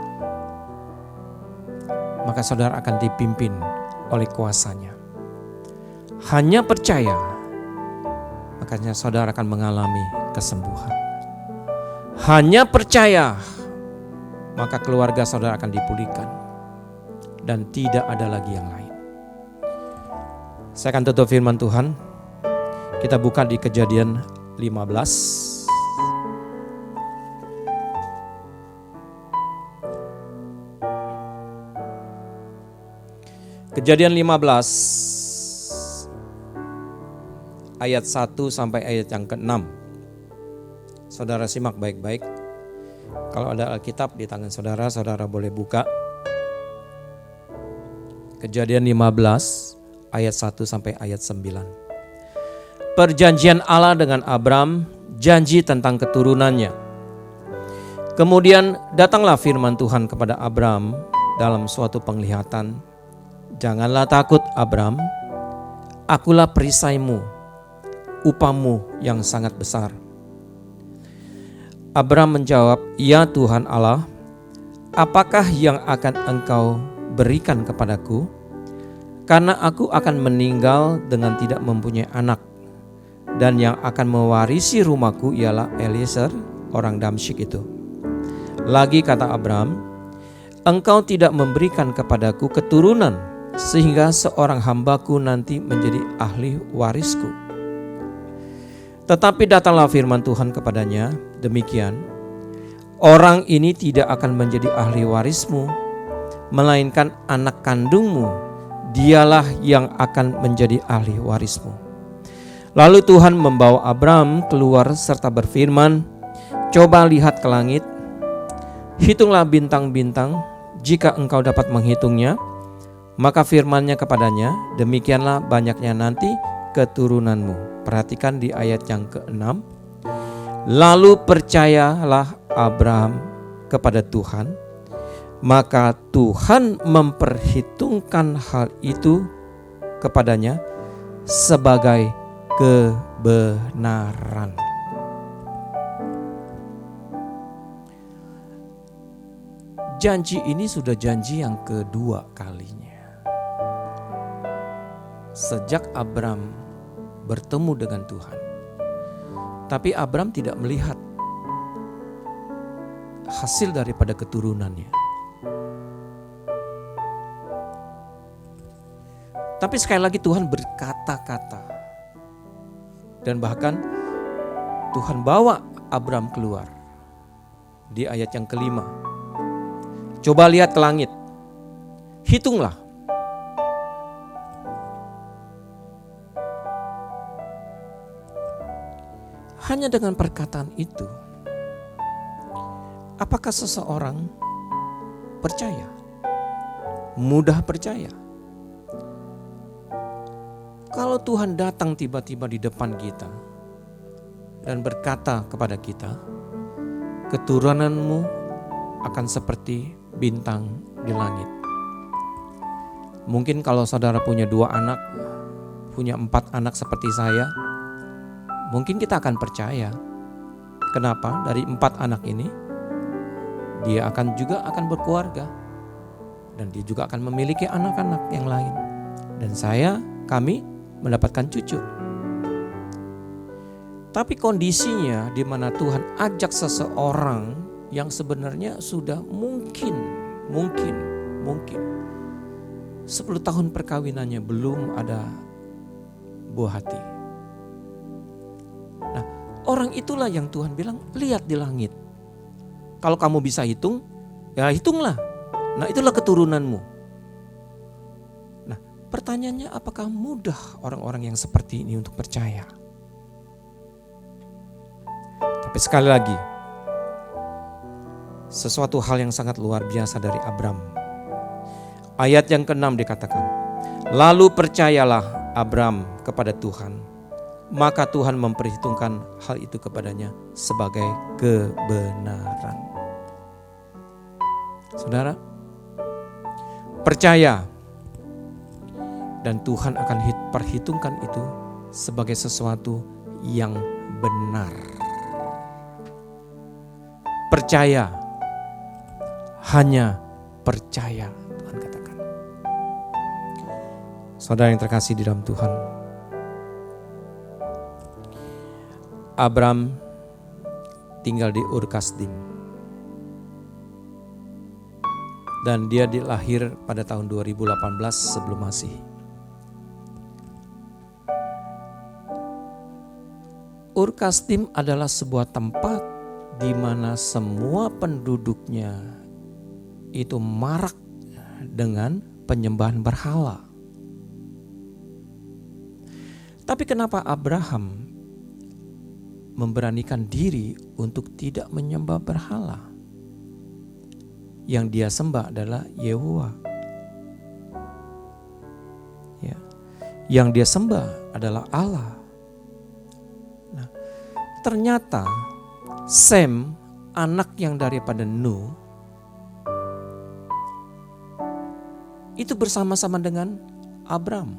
maka saudara akan dipimpin oleh kuasanya. Hanya percaya, makanya saudara akan mengalami kesembuhan. Hanya percaya, maka keluarga saudara akan dipulihkan. Dan tidak ada lagi yang lain. Saya akan tutup firman Tuhan. Kita buka di Kejadian 15. Kejadian 15 ayat 1 sampai ayat yang ke-6. Saudara simak baik-baik. Kalau ada Alkitab di tangan saudara, saudara boleh buka. Kejadian 15 ayat 1 sampai ayat 9. Perjanjian Allah dengan Abram, janji tentang keturunannya. Kemudian datanglah firman Tuhan kepada Abram dalam suatu penglihatan. Janganlah takut Abram, akulah perisaimu, upahmu yang sangat besar. Abram menjawab, ya Tuhan Allah, apakah yang akan engkau berikan kepadaku? Karena aku akan meninggal dengan tidak mempunyai anak. Dan yang akan mewarisi rumahku ialah Eliezer, orang Damsyik itu. Lagi kata Abram, engkau tidak memberikan kepadaku keturunan, sehingga seorang hambaku nanti menjadi ahli warisku. Tetapi datanglah firman Tuhan kepadanya, demikian, orang ini tidak akan menjadi ahli warismu, melainkan anak kandungmu, dialah yang akan menjadi ahli warismu. Lalu Tuhan membawa Abram keluar serta berfirman, coba lihat ke langit, hitunglah bintang-bintang, jika engkau dapat menghitungnya. Maka firman-Nya kepadanya, demikianlah banyaknya nanti keturunanmu. Perhatikan di ayat yang ke-6. Lalu percayalah Abram kepada Tuhan, maka Tuhan memperhitungkan hal itu kepadanya sebagai kebenaran. Janji ini sudah janji yang kedua kalinya. Sejak Abram bertemu dengan Tuhan. Tapi Abram tidak melihat hasil daripada keturunannya. Tapi sekali lagi Tuhan berkata-kata. Dan bahkan Tuhan bawa Abram keluar. Di ayat yang kelima. Coba lihat ke langit. Hitunglah. Hanya dengan perkataan itu, apakah seseorang percaya? Mudah percaya. Kalau Tuhan datang tiba-tiba di depan kita dan berkata kepada kita, keturunanmu akan seperti bintang di langit. Mungkin kalau saudara punya 2 anak, punya 4 anak seperti saya, mungkin kita akan percaya. Kenapa? Dari 4 anak ini, dia akan berkeluarga. Dan dia juga akan memiliki anak-anak yang lain. Dan kami mendapatkan cucu. Tapi kondisinya di mana Tuhan ajak seseorang yang sebenarnya sudah mungkin 10 tahun perkawinannya belum ada buah hati. Nah, orang itulah yang Tuhan bilang, lihat di langit. Kalau kamu bisa hitung, ya hitunglah. Nah, itulah keturunanmu. Nah, pertanyaannya, apakah mudah orang-orang yang seperti ini untuk percaya? Tapi sekali lagi, sesuatu hal yang sangat luar biasa dari Abram. Ayat yang ke-6 dikatakan, lalu percayalah Abram kepada Tuhan, maka Tuhan memperhitungkan hal itu kepadanya sebagai kebenaran. Saudara, percaya dan Tuhan akan perhitungkan itu sebagai sesuatu yang benar. Percaya, hanya percaya, Tuhan katakan. Saudara yang terkasih di dalam Tuhan, Abram tinggal di Ur Kasdim. Dan dia dilahir pada tahun 2018 sebelum Masehi. Ur Kasdim adalah sebuah tempat di mana semua penduduknya itu marak dengan penyembahan berhala. Tapi kenapa Abraham memberanikan diri untuk tidak menyembah berhala? Yang dia sembah adalah Yehowa. Ya. Yang dia sembah adalah Allah. Nah, ternyata Sem, anak yang daripada Nuh, itu bersama-sama dengan Abram.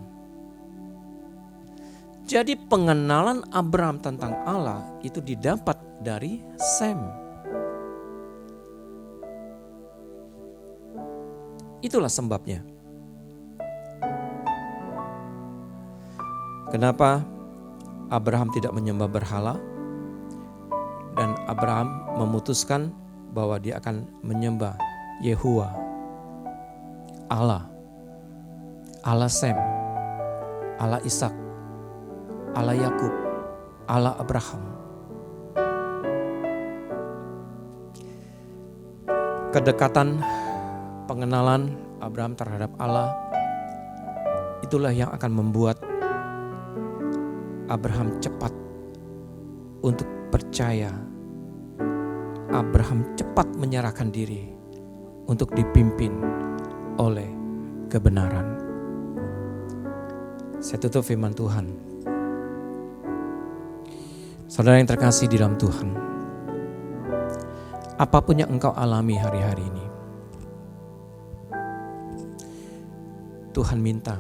Jadi pengenalan Abram tentang Allah itu didapat dari Sem. Itulah sebabnya. Kenapa Abraham tidak menyembah berhala? Dan Abraham memutuskan bahwa dia akan menyembah Yehowa, Allah Sem, Allah Ishak, Allah Yakub, Allah Abraham. Kedekatan pengenalan Abraham terhadap Allah, itulah yang akan membuat Abraham cepat untuk percaya. Abraham cepat menyerahkan diri untuk dipimpin oleh kebenaran. Saya tutup firman Tuhan. Saudara yang terkasih di dalam Tuhan, apapun yang engkau alami hari-hari ini, Tuhan minta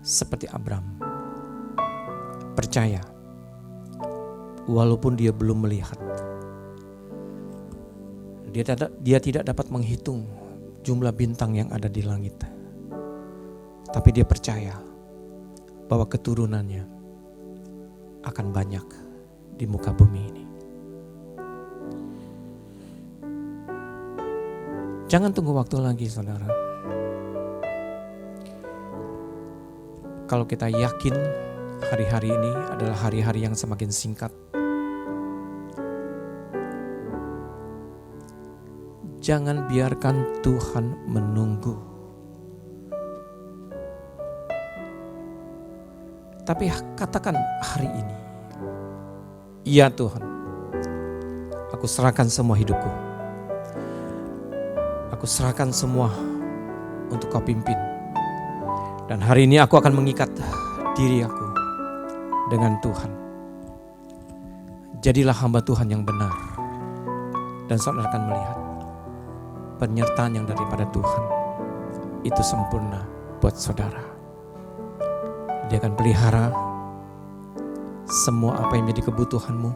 seperti Abram, percaya walaupun dia belum melihat. Dia tidak dapat menghitung jumlah bintang yang ada di langit. Tapi dia percaya bahwa keturunannya akan banyak di muka bumi ini. Jangan tunggu waktu lagi, saudara. Kalau kita yakin hari-hari ini adalah hari-hari yang semakin singkat, jangan biarkan Tuhan menunggu. Tapi katakan hari ini, ya Tuhan, aku serahkan semua hidupku. Aku serahkan semua untuk Kau pimpin. Dan hari ini aku akan mengikat diri aku dengan Tuhan. Jadilah hamba Tuhan yang benar. Dan saudara akan melihat penyertaan yang daripada Tuhan itu sempurna buat saudara. Dia akan pelihara semua apa yang menjadi kebutuhanmu.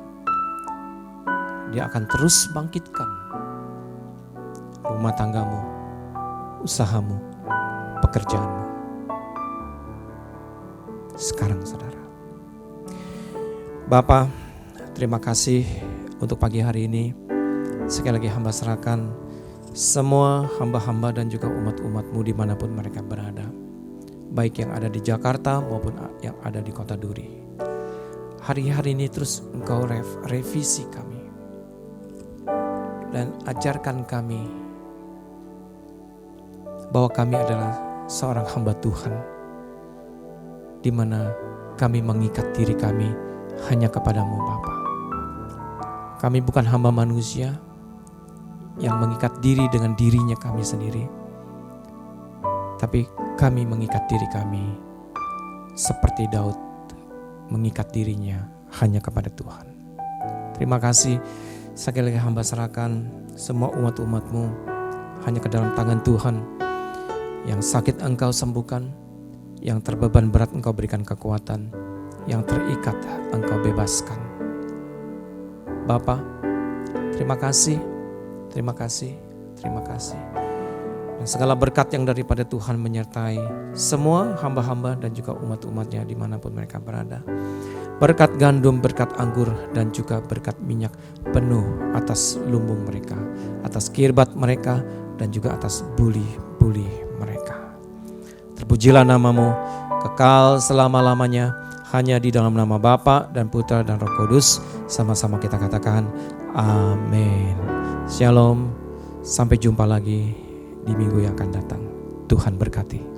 Dia akan terus bangkitkan rumah tanggamu, usahamu, pekerjaanmu. Sekarang saudara. Bapa, terima kasih untuk pagi hari ini. Sekali lagi hamba serahkan semua hamba-hamba dan juga umat-umatmu dimanapun mereka berada. Baik yang ada di Jakarta maupun yang ada di kota Duri. Hari-hari ini terus Engkau revisi kami. Dan ajarkan kami bahwa kami adalah seorang hamba Tuhan. Di mana kami mengikat diri kami hanya kepadamu Bapa. Kami bukan hamba manusia yang mengikat diri dengan dirinya kami sendiri. Tapi kami mengikat diri kami seperti Daud mengikat dirinya hanya kepada Tuhan. Terima kasih. Sekali lagi hamba serahkan semua umat-umatmu hanya ke dalam tangan Tuhan. Yang sakit Engkau sembuhkan, yang terbeban berat Engkau berikan kekuatan, yang terikat Engkau bebaskan. Bapa, terima kasih, terima kasih, terima kasih. Dan segala berkat yang daripada Tuhan menyertai semua hamba-hamba dan juga umat-umatnya dimanapun mereka berada. Berkat gandum, berkat anggur, dan juga berkat minyak penuh atas lumbung mereka, atas kirbat mereka, dan juga atas buli-buli mereka. Terpujilah namamu, kekal selama-lamanya, hanya di dalam nama Bapa dan Putra dan Roh Kudus. Sama-sama kita katakan, amin. Shalom, sampai jumpa lagi di minggu yang akan datang. Tuhan berkati.